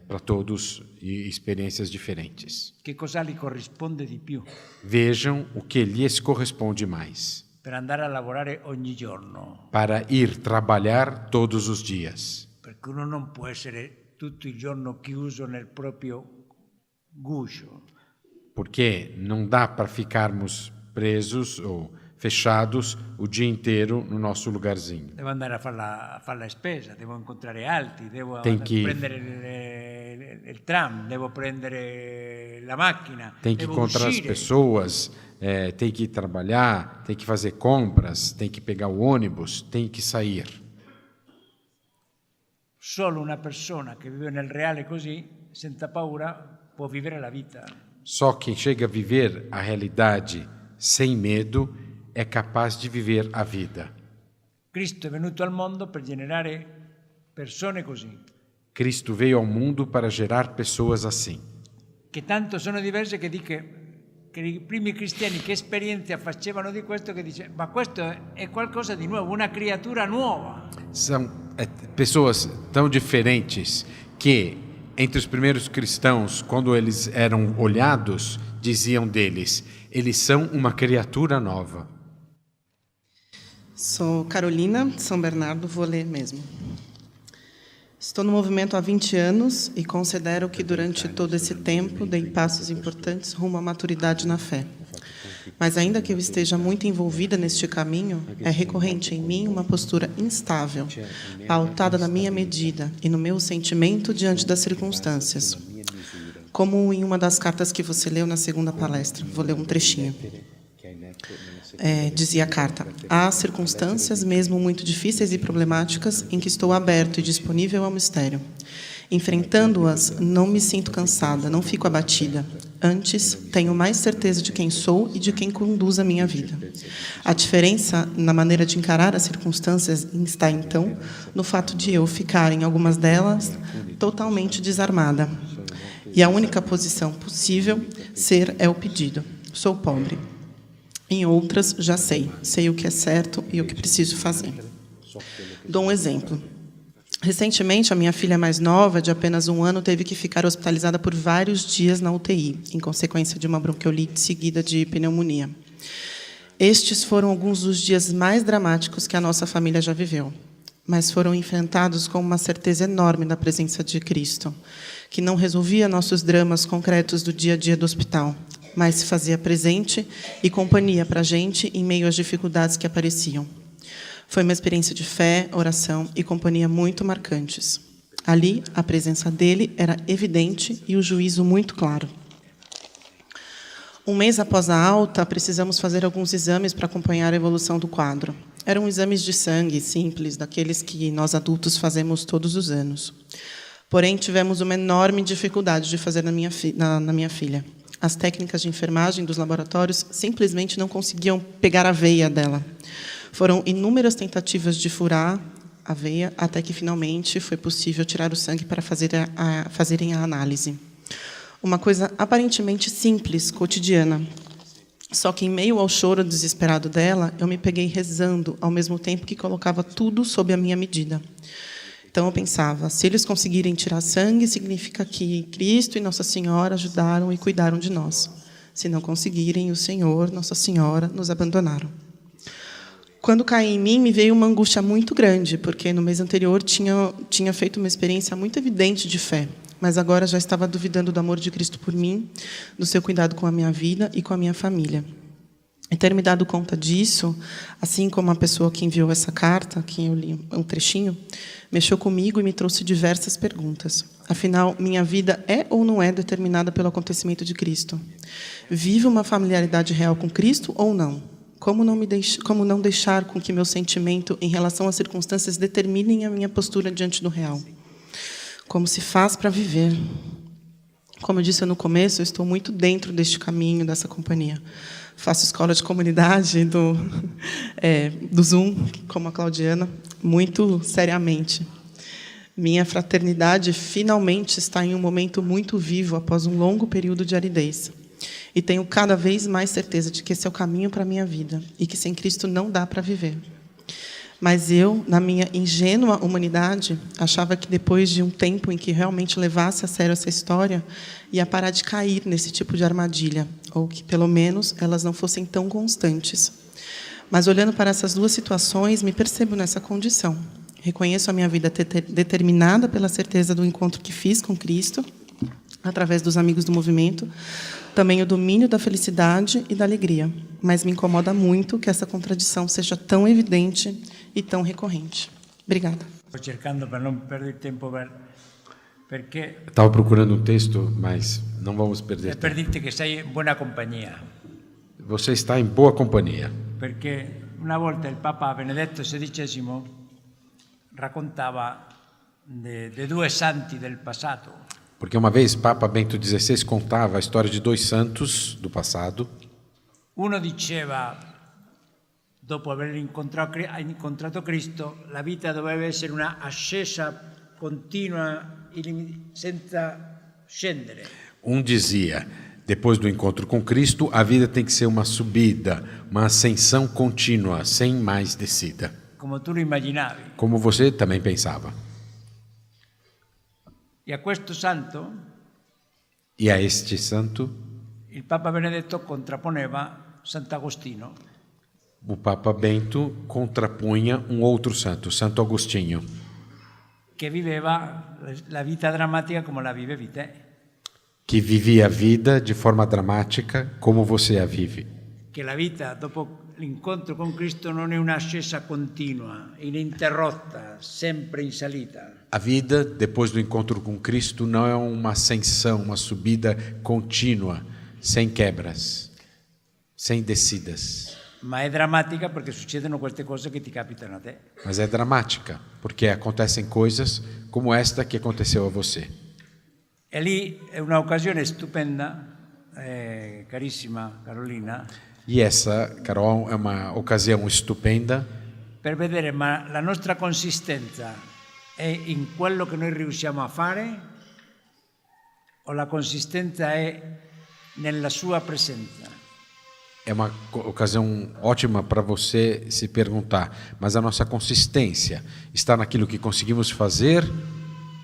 para todos e experiências diferentes. Che cosa gli corrisponde di più? Vejam o que lhes corresponde mais. Per andare a lavorare ogni giorno. Para ir trabalhar todos os dias. Perché uno non può essere tutto il giorno chiuso nel proprio guscio. Porque não dá para ficarmos presos ou fechados o dia inteiro no nosso lugarzinho. Devo andare a fare la spesa, devo incontrare altri, devo prendere il tram, devo prendere la macchina, tem que encontrar as pessoas, tem que trabalhar, tem que fazer compras, tem que pegar o ônibus, tem que sair. Solo una persona che vive nel reale così, senza paura, può vivere la vita. Só quem chega a viver a realidade sem medo é capaz de viver a vida. Cristo è venuto al mondo per generare persone così, Cristo veio ao mundo para gerar pessoas assim, che tanto sono diverse che i primi cristiani che esperienza facevano di questo, che dice, ma questo è qualcosa di nuovo, una creatura nuova. são pessoas tão diferentes que, entre os primeiros cristãos, quando eles eram olhados, diziam deles, eles são uma criatura nova. Sou Carolina, de São Bernardo, vou ler mesmo. Estou no movimento há 20 anos e considero que durante todo esse tempo dei passos importantes rumo à maturidade na fé. Mas ainda que eu esteja muito envolvida neste caminho, é recorrente em mim uma postura instável, pautada na minha medida e no meu sentimento diante das circunstâncias. Como em uma das cartas que você leu na segunda palestra, vou ler um trechinho. Dizia a carta: há circunstâncias, mesmo muito difíceis e problemáticas, em que estou aberto e disponível ao mistério. Enfrentando-as, não me sinto cansada, não fico abatida. Antes, tenho mais certeza de quem sou e de quem conduz a minha vida. A diferença na maneira de encarar as circunstâncias está, então, no fato de eu ficar, em algumas delas, totalmente desarmada. E a única posição possível ser é o pedido. Sou pobre. Em outras, já sei o que é certo e o que preciso fazer. Dou um exemplo. Recentemente, a minha filha mais nova, de apenas 1 ano, teve que ficar hospitalizada por vários dias na UTI, em consequência de uma bronquiolite seguida de pneumonia. Estes foram alguns dos dias mais dramáticos que a nossa família já viveu, mas foram enfrentados com uma certeza enorme da presença de Cristo, que não resolvia nossos dramas concretos do dia a dia do hospital, mas se fazia presente e companhia para a gente em meio às dificuldades que apareciam. Foi uma experiência de fé, oração e companhia muito marcantes. Ali, a presença dele era evidente e o juízo muito claro. 1 mês após a alta, precisamos fazer alguns exames para acompanhar a evolução do quadro. Eram exames de sangue simples, daqueles que nós adultos fazemos todos os anos. Porém, tivemos uma enorme dificuldade de fazer na minha filha. As técnicas de enfermagem dos laboratórios simplesmente não conseguiam pegar a veia dela. Foram inúmeras tentativas de furar a veia, até que, finalmente, foi possível tirar o sangue para fazerem a análise. Uma coisa aparentemente simples, cotidiana. Só que, em meio ao choro desesperado dela, eu me peguei rezando, ao mesmo tempo que colocava tudo sob a minha medida. Então, eu pensava, se eles conseguirem tirar sangue, significa que Cristo e Nossa Senhora ajudaram e cuidaram de nós. Se não conseguirem, o Senhor, Nossa Senhora, nos abandonaram. Quando caí em mim, me veio uma angústia muito grande, porque no mês anterior tinha feito uma experiência muito evidente de fé, mas agora já estava duvidando do amor de Cristo por mim, do seu cuidado com a minha vida e com a minha família. E ter me dado conta disso, assim como a pessoa que enviou essa carta, que eu li um trechinho, mexeu comigo e me trouxe diversas perguntas. Afinal, minha vida é ou não é determinada pelo acontecimento de Cristo? Vivo uma familiaridade real com Cristo ou não? Como não deixar com que meu sentimento em relação às circunstâncias determinem a minha postura diante do real? Como se faz para viver? Como eu disse no começo, eu estou muito dentro deste caminho, dessa companhia. Faço escola de comunidade do Zoom, como a Claudiana, muito seriamente. Minha fraternidade finalmente está em um momento muito vivo após um longo período de aridez. E tenho cada vez mais certeza de que esse é o caminho para a minha vida e que sem Cristo não dá para viver. Mas eu, na minha ingênua humanidade, achava que depois de um tempo em que realmente levasse a sério essa história, ia parar de cair nesse tipo de armadilha, ou que, pelo menos, elas não fossem tão constantes. Mas, olhando para essas duas situações, me percebo nessa condição. Reconheço a minha vida determinada pela certeza do encontro que fiz com Cristo, através dos amigos do movimento, também o domínio da felicidade e da alegria. Mas me incomoda muito que essa contradição seja tão evidente e tão recorrente. Obrigada. Estou cercando para não perder tempo, porque Estava procurando um texto, mas não vamos perder tempo. perdiste que sei em boa companhia. Você está em boa companhia. Perché una volta il Papa Benedetto XVI raccontava di due santi del passato. Porque uma vez Papa Bento XVI contava a história de dois santos do passado. Uno diceva, dopo aver incontrato Cristo, la vita doveva essere una ascesa continua, senza scendere. Um dizia, depois do encontro com Cristo, a vida tem que ser uma subida, uma ascensão contínua, sem mais descida. Como tu lo immaginavi. Como você também pensava. E a questo santo, E a este santo, il Papa Benedetto contrapponeva Sant'Agostino. o Papa Bento contrapunha um outro santo, Santo Agostinho, che viveva la vita drammatica come la vivevi te. que vivia a vida de forma dramática como você a vive. Che la vita dopo l'incontro con Cristo non è un'ascesa continua, ininterrotta, sempre in salita. A vida, depois do encontro com Cristo, não é uma ascensão, uma subida contínua, sem quebras, sem descidas. Ma è drammatica perché succedono queste cose che ti capitano a te. Mas é dramática, porque acontecem coisas como esta que aconteceu a você. E lì è un'occasione stupenda, carissima Carolina, E essa, Carol, é uma ocasião estupenda per vedere ma la nostra consistenza è in quello che noi riusciamo a fare o la consistenza è nella sua presenza. é uma ocasião ótima para você se perguntar, mas a nossa consistência está naquilo que conseguimos fazer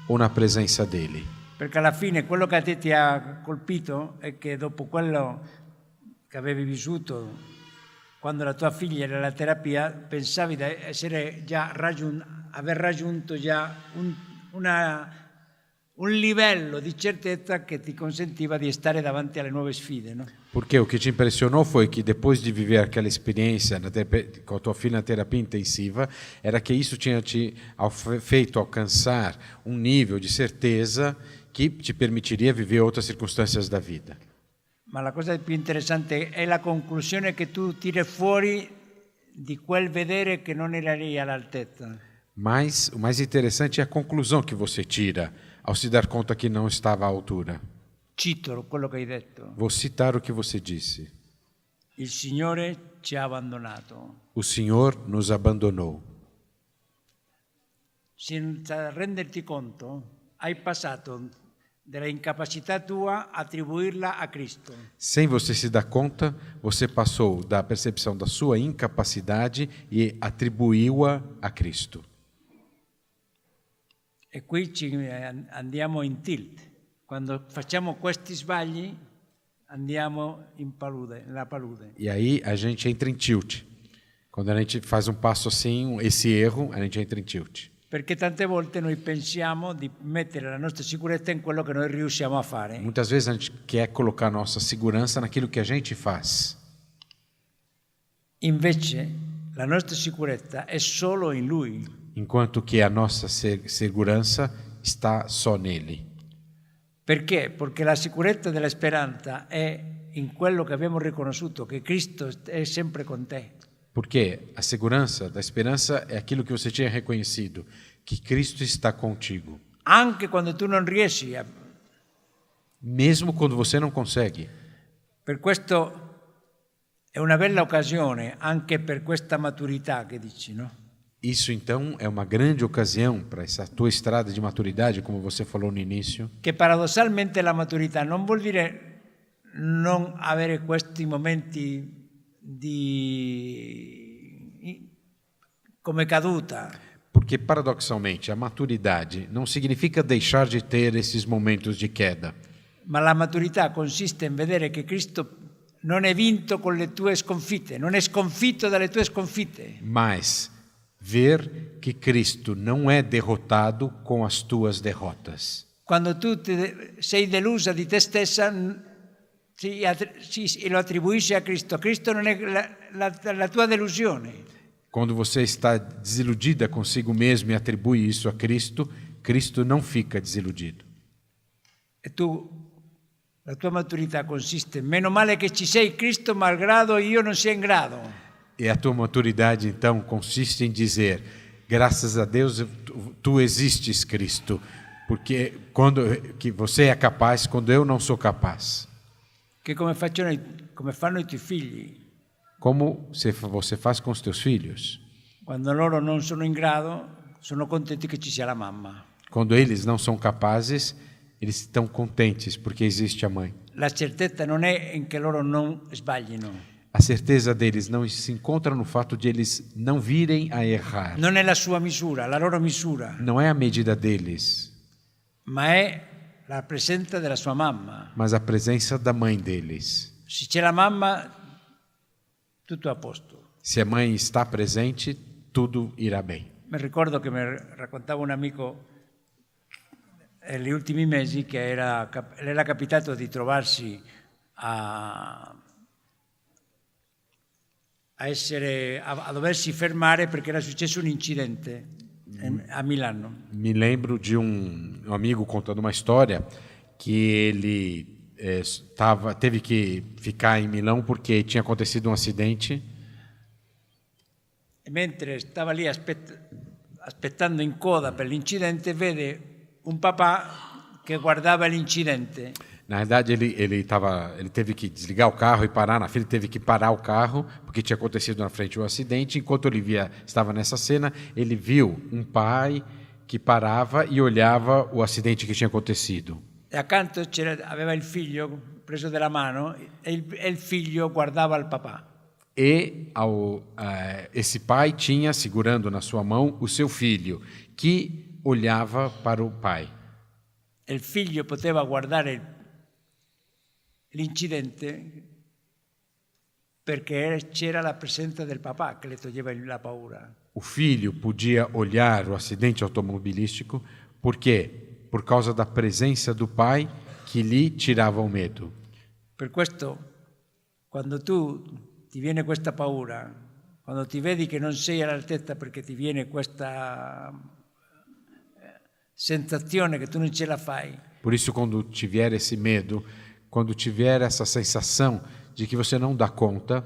ou na presença dele? Perché alla fine quello che a te ti ha colpito è che dopo quello che avevi vissuto quando la tua figlia era alla terapia, pensavi di essere già aver raggiunto già un livello di certezza che ti consentiva di stare davanti alle nuove sfide, no? Porque o que te impressionou foi que depois de viver aquela experiência com a tua filha na terapia intensiva, era que isso tinha te feito alcançar um nível de certeza que te permitiria viver outras circunstâncias da vida. Ma la cosa più interessante è la conclusione che tu tiri fuori di quel vedere che non era lì all'altezza. Mas o mais interessante é a conclusão que você tira ao se dar conta que não estava à altura. Cito quello che hai detto. Vou citar o que você disse. Il Signore ci ha abbandonato. O Senhor nos abandonou. Senza renderti conto, hai passato della incapacità tua attribuirla a Cristo. Sem você se dar conta, você passou da percepção da sua incapacidade e atribuiu-a a Cristo. E qui andiamo in tilt. Quando facciamo questi sbagli, andiamo nella palude. E aí a gente entra em tilt. Quando a gente faz um passo assim, esse erro, a gente entra em tilt. Perché tante volte noi pensiamo di mettere la nostra sicurezza in quello che noi riusciamo a fare. Muitas vezes a gente quer colocar nossa segurança naquilo que a gente faz. Invece la nostra sicurezza è solo in Lui. Enquanto que a nossa segurança está só nele. Perché? Perché la sicurezza della speranza è in quello che abbiamo riconosciuto, che Cristo è sempre con te. Porque a segurança da esperança é aquilo que você tinha reconhecido, que Cristo está contigo. Anche quando tu non riesci a... Mesmo quando você não consegue. Per questo è una bella occasione, anche per questa maturità che dici, no? Isso então é uma grande ocasião para essa tua estrada de maturidade, como você falou no início. Che paradossalmente la maturità non vuol dire non avere questi momenti come caduta. Porque, paradoxalmente, a maturidade não significa deixar de ter esses momentos de queda. Ma la maturità consiste in vedere che Cristo non è vinto con le tue sconfitte, non è sconfitto dalle tue sconfitte. Mas ver que Cristo não é derrotado com as tuas derrotas. Quando tu sei delusa di te stessa, lo attribuisci a Cristo. Cristo non è la tua delusione. Quando você está desiludida consigo mesmo e atribui isso a Cristo, Cristo não fica desiludido. E la tua maturità consiste, meno male che ci sei Cristo, malgrado io non sia in grado. E a tua maturidade, então, consiste em dizer, graças a Deus, tu existes, Cristo, Porque que você é capaz quando eu não sou capaz. Che come fanno i tuoi figli. Como você faz com os teus filhos? Quando loro non sono in grado, sono contenti che ci sia la mamma. Quando eles não são capazes, eles estão contentes porque existe a mãe. La certezza non è in che loro non sbaglino. A certeza deles não se encontra no fato de eles não virem a errar. Non è la sua misura, la loro misura, Não é a medida deles, ma è la presenza della sua mamma. mas a presença da mãe deles. Se c'è la mamma, tutto a posto. Se a mãe está presente, tudo irá bem. Mi ricordo che mi raccontava un amico negli ultimi mesi che era capitato di trovarsi a doversi fermare perché era successo un incidente a Milano. Me lembro de um amigo contando uma história que ele teve que ficar em Milão porque tinha acontecido um acidente. E mentre stava lì aspettando in coda per l'incidente, vede un papà che guardava l'incidente. Na verdade, ele teve que desligar o carro e parar na fila, teve que parar o carro, porque tinha acontecido na frente um acidente. Enquanto Olivia estava nessa cena, ele viu um pai que parava e olhava o acidente que tinha acontecido. E accanto aveva il figlio preso della mano e il figlio guardava il papà. E esse pai tinha, segurando na sua mão, o seu filho, que olhava para o pai. Il figlio poteva guardare l'incidente perché c'era la presenza del papà che le toglieva la paura. O filho podia olhar o acidente automobilístico por causa da presença do pai que lhe tirava o medo. Per questo, quando tu ti viene questa paura, quando ti vedi che non sei all'altezza perché ti viene questa sensazione che tu non ce la fai. Por isso, quando tiver esse medo, quando tiver essa sensação de que você não dá conta,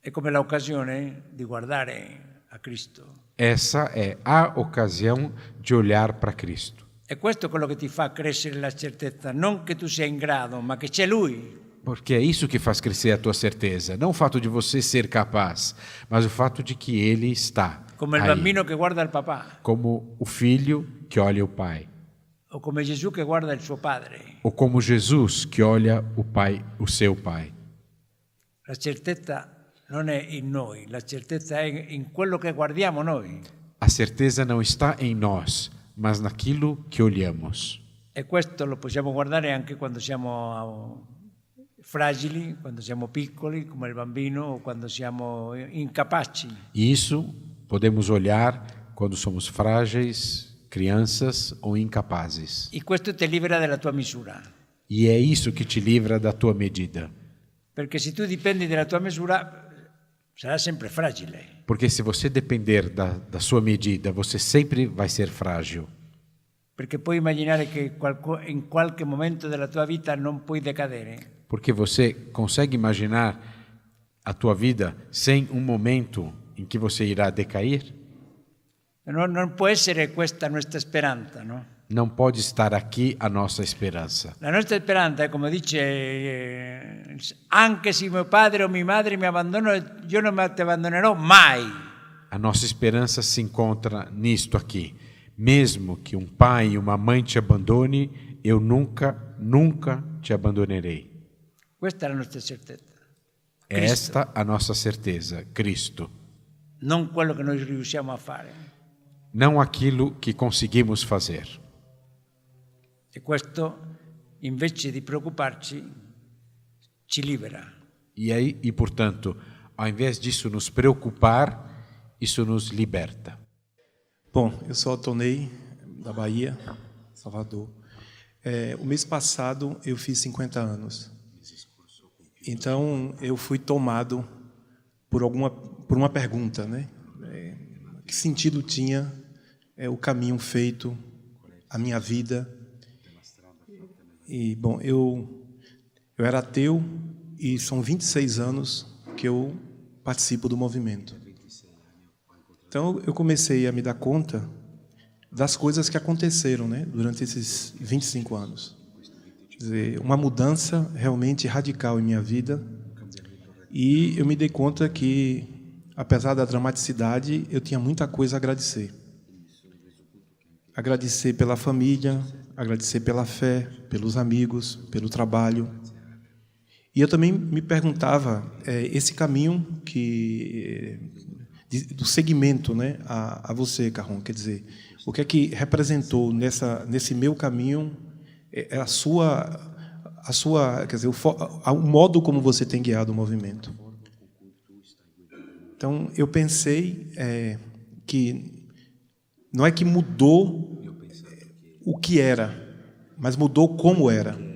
è come l'occasione di guardare a Cristo. Essa é a ocasião de olhar para Cristo. E questo è quello che ti fa crescere la certezza, non che tu sia in grado, ma che c'è Lui. Porque é isso que faz crescer a tua certeza. Não o fato de você ser capaz, mas o fato de que Ele está Come il aí. bambino che guarda il papà. Como o filho que olha o pai. O come Gesù che guarda il suo padre. Ou como Jesus que olha o pai, o seu pai. La certezza non è in noi, la certezza è in quello che guardiamo noi. A certeza não está em nós, mas naquilo que olhamos. E questo lo possiamo guardare anche quando siamo fragili, quando siamo piccoli, come il bambino, o quando siamo incapaci. E isso podemos olhar quando somos frágeis, crianças ou incapazes. E questo ti libera dalla tua misura. E é isso que te livra da tua medida. Perché se tu dipendi dalla tua misura, sarà sempre fragile. Porque se você depender da sua medida, você sempre vai ser frágil. Perché puoi immaginare che in qualche momento della tua vita non puoi decadere. Porque você consegue imaginar a tua vida sem um momento em que você irá decair? Non può essere questa nostra speranza, no? Não pode estar aqui a nossa esperança. La nostra speranza è come dice, anche se mio padre o mia madre mi abbandonano, io non ti abbandonerò mai. A nossa esperança se encontra nisto aqui. Mesmo que um pai e uma mãe te abandone, eu nunca te abandonarei. Questa è la nostra certezza. É esta a nossa certeza, Cristo. Non quello che noi riusciamo a fare. Não aquilo que conseguimos fazer. E questo, invece di preoccuparci, ci libera. E portanto, ao invés disso nos preocupar, isso nos liberta. Bom, eu sou Altonei, da Bahia, Salvador. O mês passado eu fiz 50 anos. Então, eu fui tomado por uma pergunta, né? Que sentido tinha o caminho feito, a minha vida? E, bom, eu era ateu e são 26 anos que eu participo do movimento. Então, eu comecei a me dar conta das coisas que aconteceram, né, durante esses 25 anos. Quer dizer, uma mudança realmente radical em minha vida. E eu me dei conta que, apesar da dramaticidade, eu tinha muita coisa a agradecer. Agradecer pela família, agradecer pela fé, pelos amigos, pelo trabalho. E eu também me perguntava, esse caminho do seguimento, né, a você, Carron, quer dizer, o que é que representou nesse meu caminho a sua, quer dizer, o modo como você tem guiado o movimento. Então, eu pensei que não é que mudou o que era, mas mudou como era.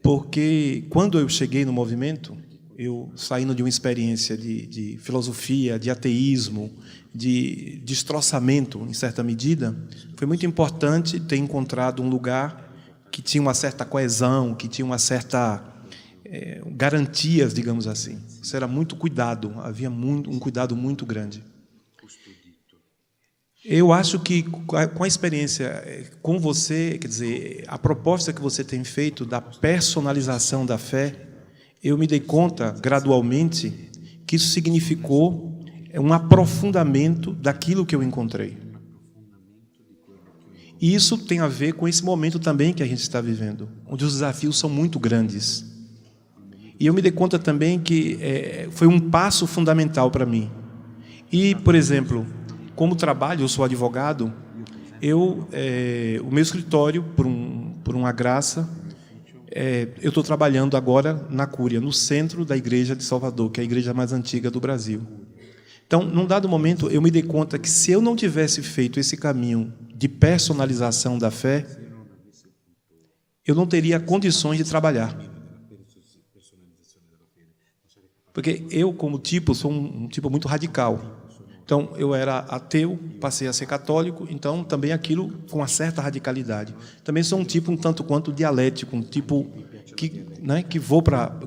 Porque quando eu cheguei no movimento, eu saindo de uma experiência de filosofia, de ateísmo, de destroçamento, em certa medida, foi muito importante ter encontrado um lugar que tinha uma certa coesão, que tinha uma certa garantias, digamos assim. Isso era muito cuidado, havia um cuidado muito grande. Eu acho que, com a experiência com você, quer dizer, a proposta que você tem feito da personalização da fé, eu me dei conta, gradualmente, que isso significou um aprofundamento daquilo que eu encontrei. E isso tem a ver com esse momento também que a gente está vivendo, onde os desafios são muito grandes. E eu me dei conta também que foi um passo fundamental para mim. E, por exemplo, como trabalho, eu sou advogado, o meu escritório, por uma graça, eu estou trabalhando agora na Cúria, no centro da Igreja de Salvador, que é a igreja mais antiga do Brasil. Então, num dado momento, eu me dei conta que, se eu não tivesse feito esse caminho de personalização da fé, eu não teria condições de trabalhar. Porque eu, como tipo, sou um tipo muito radical. Então, eu era ateu, passei a ser católico, então também aquilo com uma certa radicalidade. Também sou um tipo um tanto quanto dialético, um tipo que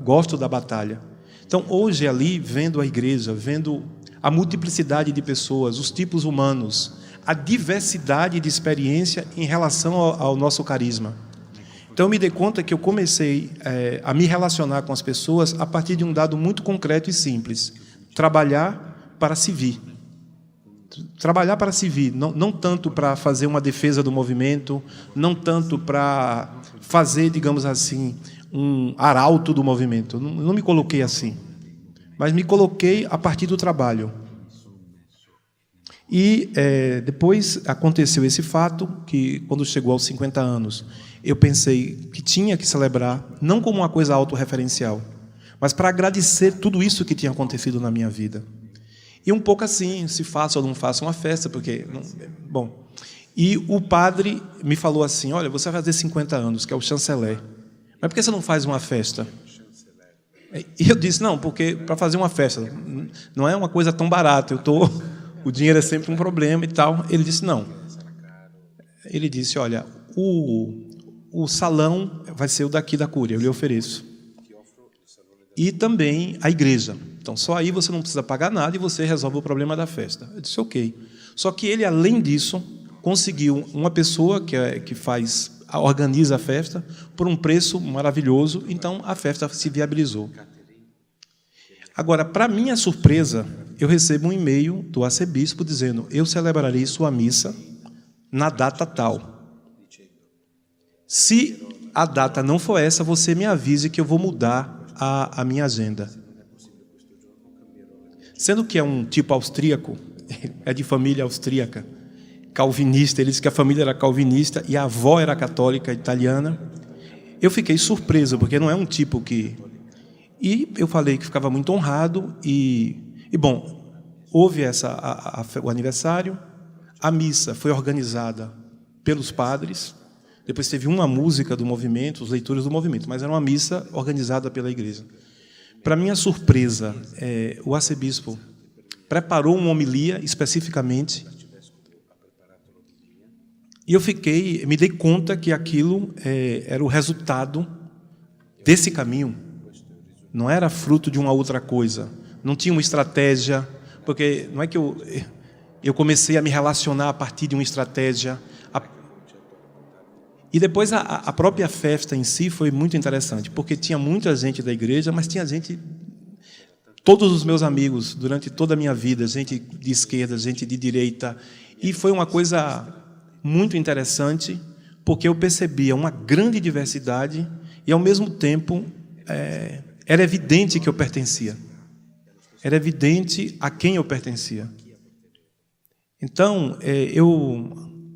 gosto da batalha. Então, hoje ali, vendo a igreja, vendo a multiplicidade de pessoas, os tipos humanos, a diversidade de experiência em relação ao nosso carisma. Então, eu me dei conta que eu comecei a me relacionar com as pessoas a partir de um dado muito concreto e simples: trabalhar para servir. Trabalhar para servir, não tanto para fazer uma defesa do movimento, não tanto para fazer, digamos assim, um arauto do movimento. Não me coloquei assim, mas me coloquei a partir do trabalho. E depois aconteceu esse fato, que quando chegou aos 50 anos, eu pensei que tinha que celebrar, não como uma coisa autorreferencial, mas para agradecer tudo isso que tinha acontecido na minha vida. E um pouco assim, se faço ou não faço uma festa, porque... Bom, e o padre me falou assim: olha, você vai fazer 50 anos, que é o chanceler, mas por que você não faz uma festa? E eu disse: não, porque para fazer uma festa não é uma coisa tão barata, o dinheiro é sempre um problema e tal. Ele disse: não. Ele disse: olha, o salão vai ser o daqui da Cúria, eu lhe ofereço. E também a igreja. Então, só aí você não precisa pagar nada e você resolve o problema da festa. Eu disse: ok. Só que ele, além disso, conseguiu uma pessoa que organiza a festa por um preço maravilhoso, então a festa se viabilizou. Agora, para minha surpresa, eu recebo um e-mail do arcebispo dizendo: eu celebrarei sua missa na data tal. Se a data não for essa, você me avise que eu vou mudar a minha agenda. Sendo que é um tipo austríaco, é de família austríaca, calvinista, ele disse que a família era calvinista e a avó era católica italiana. Eu fiquei surpreso, porque não é um tipo que... E eu falei que ficava muito honrado bom, houve o aniversário, a missa foi organizada pelos padres, depois teve uma música do movimento, os leitores do movimento, mas era uma missa organizada pela igreja. Para minha surpresa, o arcebispo preparou uma homilia especificamente, e eu me dei conta que aquilo era o resultado desse caminho. Não era fruto de uma outra coisa. Não tinha uma estratégia, porque não é que Eu comecei a me relacionar a partir de uma estratégia. E depois a própria festa em si foi muito interessante, porque tinha muita gente da igreja, mas tinha gente, todos os meus amigos, durante toda a minha vida, gente de esquerda, gente de direita, e foi uma coisa muito interessante, porque eu percebia uma grande diversidade e, ao mesmo tempo, era evidente que eu pertencia. Era evidente a quem eu pertencia. Então,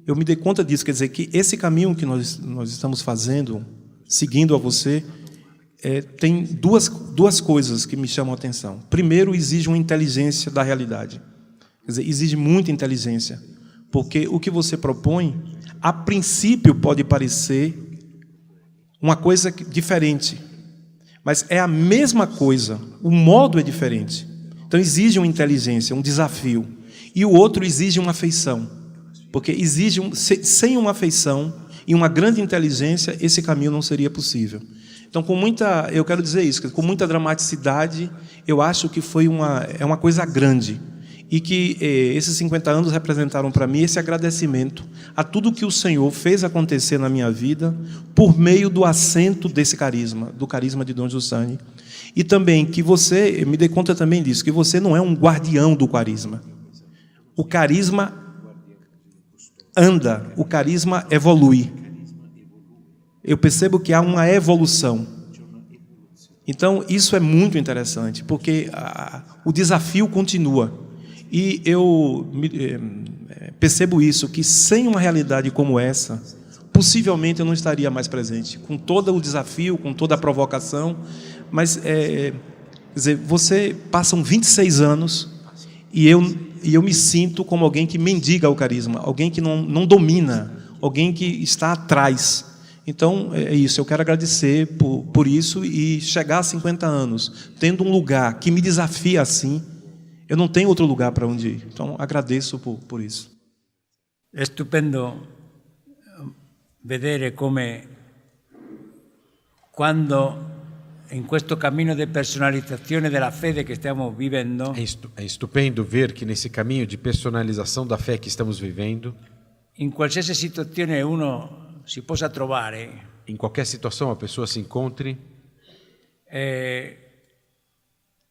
eu me dei conta disso, quer dizer, que esse caminho que nós estamos fazendo, seguindo a você, tem duas coisas que me chamam a atenção. Primeiro, exige uma inteligência da realidade. Quer dizer, exige muita inteligência, porque o que você propõe, a princípio, pode parecer uma coisa diferente, mas é a mesma coisa, o modo é diferente. Então, exige uma inteligência, um desafio. E o outro exige uma afeição. Porque sem uma afeição e uma grande inteligência, esse caminho não seria possível. Então, eu quero dizer isso, com muita dramaticidade, eu acho que é uma coisa grande. E que esses 50 anos representaram para mim esse agradecimento a tudo que o Senhor fez acontecer na minha vida por meio do assento desse carisma, do carisma de Dom Giussani. E também que você, me dei conta também disso, que você não é um guardião do carisma. O carisma anda, o carisma evolui. Eu percebo que há uma evolução. Então, isso é muito interessante, porque o desafio continua. E eu percebo isso, que sem uma realidade como essa, possivelmente eu não estaria mais presente, com todo o desafio, com toda a provocação. Mas, quer dizer, você passam 26 anos e eu me sinto como alguém que mendiga o carisma, alguém que não domina, alguém que está atrás. Então, é isso, eu quero agradecer por isso e chegar a 50 anos, tendo um lugar que me desafia assim, eu não tenho outro lugar para onde ir. Então, agradeço por isso. È stupendo vedere come quando in questo cammino di personalizzazione della fede che stiamo vivendo, É estupendo ver que nesse caminho de personalização da fé que estamos vivendo, in qualsiasi situazione uno si possa trovare, em qualquer situação a pessoa se encontre,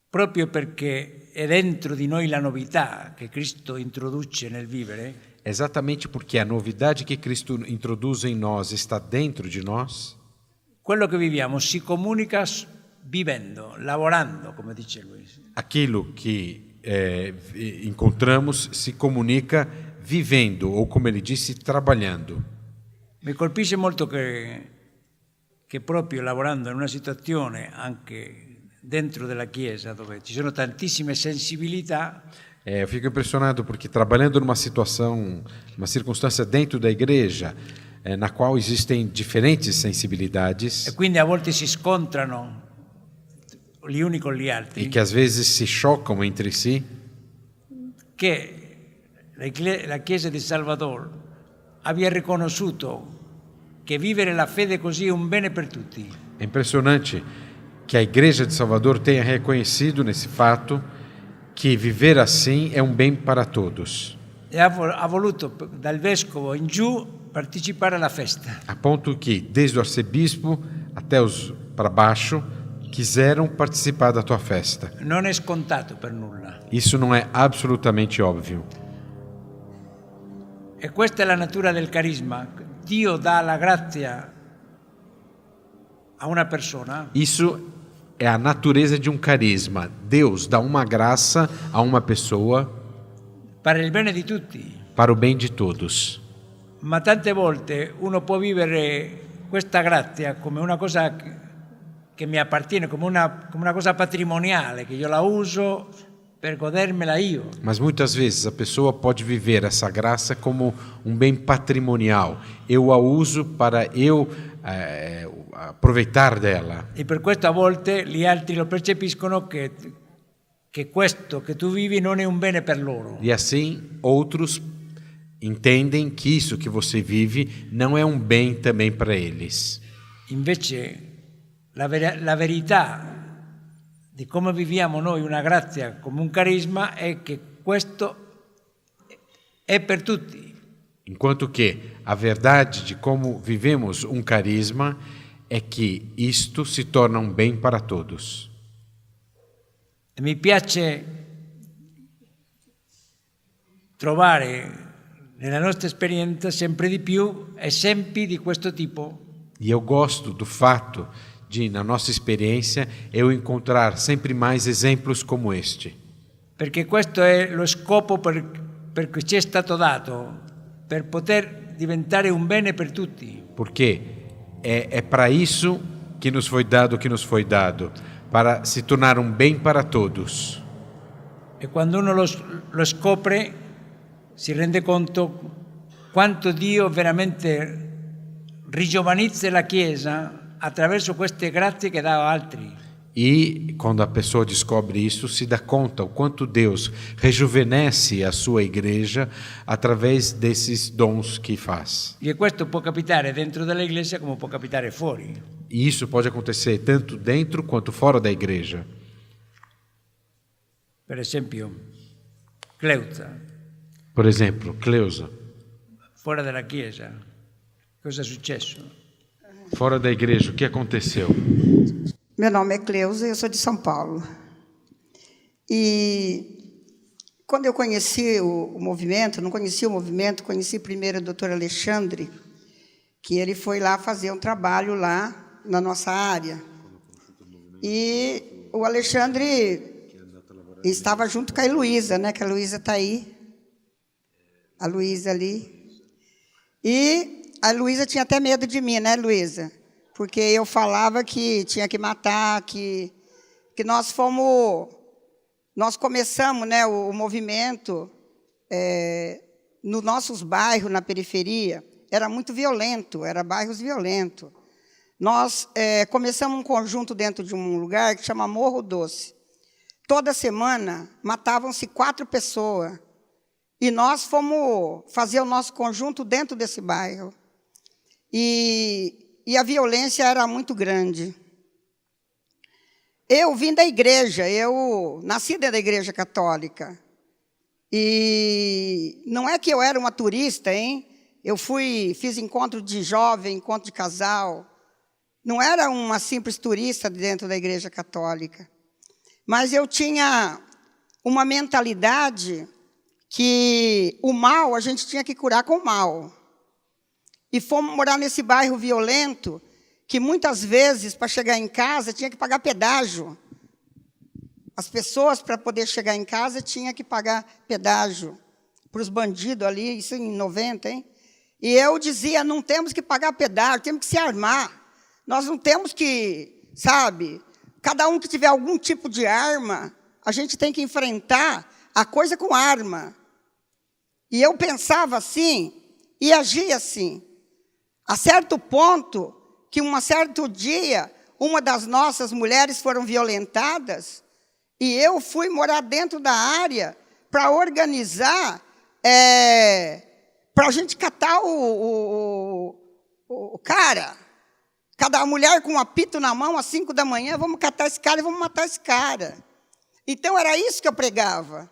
proprio perché è dentro di noi la novità che Cristo introduce nel vivere, exatamente porque a novidade que Cristo introduz em nós está dentro de nós, quello che viviamo si comunica vivendo, lavorando, come dice lui. aquilo que encontramos se comunica vivendo, ou como ele disse, trabalhando. Mi colpisce molto che proprio lavorando in una situazione anche dentro della Chiesa, dove ci sono tantissime sensibilità, Eu fico impressionado porque trabalhando numa situação, uma circunstância dentro da igreja, na qual existem diferentes sensibilidades, e quindi a volte si scontrano gli uni con gli altri, e que às vezes se chocam entre si, che la Chiesa di Salvador abbia riconosciuto che vivere la fede così è un bene per tutti. é impressionante que a Igreja de Salvador tenha reconhecido nesse fato que viver assim é um bem para todos. E ha voluto dal vescovo in giù partecipare alla festa. A ponto que, desde o arcebispo até os para baixo, quiseram participar da tua festa. Non è scontato per nulla. Isso não é absolutamente óbvio. E questa è la natura del carisma. Dio dà la grazia a una persona. Isso é a natureza de um carisma. Deus dá uma graça a uma pessoa Per il bene di tutti. para o bem de todos. Ma tante volte uno può vivere questa grazia come una cosa che mi appartiene, come una cosa patrimoniale, che io la uso per godermela io. Mas muitas vezes a pessoa pode viver essa graça como um bem patrimonial. Eu a uso para eu aproveitar dela. E per questo a volte gli altri lo percepiscono che questo che tu vivi non è un bene per loro. E assim outros entendem que isso que você vive não é um bem também para eles. Invece la verità di come viviamo noi una grazia come un carisma è che questo è per tutti. Enquanto que a verdade de como vivemos um carisma é que isto se torna um bem para todos. E mi piace trovare nella nostra esperienza sempre di più esempi di questo tipo. E eu gosto do fato de, na nossa experiência, eu encontrar sempre mais exemplos como este. Perché questo è lo scopo per cui ci è stato dato, per poter diventare un bene per tutti. Porque é para isso que nos foi dado o que nos foi dado, para se tornar um bem para todos. E quando uno lo scopre, si rende conto quanto Dio veramente rigiovanizza la Chiesa attraverso queste grazie che dà a altri. E quando a pessoa descobre isso, se dá conta o quanto Deus rejuvenesce a sua igreja através desses dons que faz. E questo può capitare dentro della Iglesia come può capitare fuori. E isso pode acontecer tanto dentro quanto fora da igreja. Per esempio, Cleusa, Por exemplo, Cleusa, fuori dalla Chiesa, cosa è successo? fora da igreja, o que aconteceu? Meu nome é Cleusa e eu sou de São Paulo. E quando eu conheci o movimento, não conheci o movimento, conheci primeiro o doutor Alexandre, que ele foi lá fazer um trabalho lá na nossa área. E o Alexandre estava junto com a Heloísa, né? Que a Heloísa está aí. A Luísa ali. E a Heloísa tinha até medo de mim, né, Heloísa? Porque eu falava que tinha que matar, que nós começamos, né, o movimento nos nossos bairros, na periferia, era muito violento, era bairros violentos. Nós começamos um conjunto dentro de um lugar que chama Morro Doce. Toda semana matavam-se 4 pessoas. E nós fomos fazer o nosso conjunto dentro desse bairro. E a violência era muito grande. Eu vim da igreja, eu nasci dentro da igreja católica. E não é que eu era uma turista, hein? Eu fiz encontro de jovem, encontro de casal. Não era uma simples turista dentro da igreja católica. Mas eu tinha uma mentalidade que o mal a gente tinha que curar com o mal. E fomos morar nesse bairro violento, que muitas vezes, para chegar em casa, tinha que pagar pedágio. As pessoas, para poder chegar em casa, tinham que pagar pedágio para os bandidos ali, isso em 90, hein? E eu dizia, não temos que pagar pedágio, temos que se armar. Nós não temos que, sabe, cada um que tiver algum tipo de arma, a gente tem que enfrentar a coisa com arma. E eu pensava assim, e agia assim. A certo ponto, que um certo dia, uma das nossas mulheres foram violentadas, e eu fui morar dentro da área para organizar, para a gente catar o cara. Cada mulher com um apito na mão, às 5 da manhã, vamos catar esse cara e vamos matar esse cara. Então, era isso que eu pregava.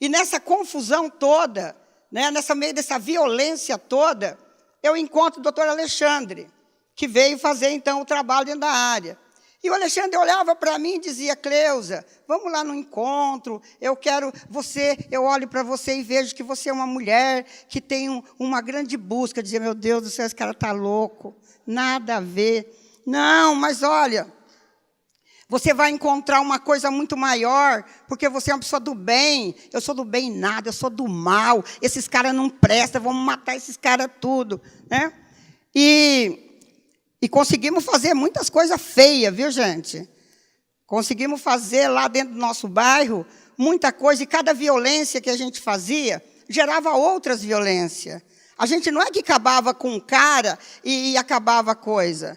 E nessa confusão toda, né, meio dessa violência toda, eu encontro o doutor Alexandre, que veio fazer, então, o trabalho dentro da área. E o Alexandre olhava para mim e dizia, Cleusa, vamos lá no encontro, eu quero você, eu olho para você e vejo que você é uma mulher que tem uma grande busca. Eu dizia, meu Deus do céu, esse cara está louco, nada a ver. Não, mas olha, você vai encontrar uma coisa muito maior, porque você é uma pessoa do bem. Eu sou do bem nada, eu sou do mal. Esses caras não prestam, vamos matar esses caras tudo, né? E conseguimos fazer muitas coisas feias, viu, gente? Conseguimos fazer lá dentro do nosso bairro muita coisa, e cada violência que a gente fazia gerava outras violências. A gente não é que acabava com um cara e acabava a coisa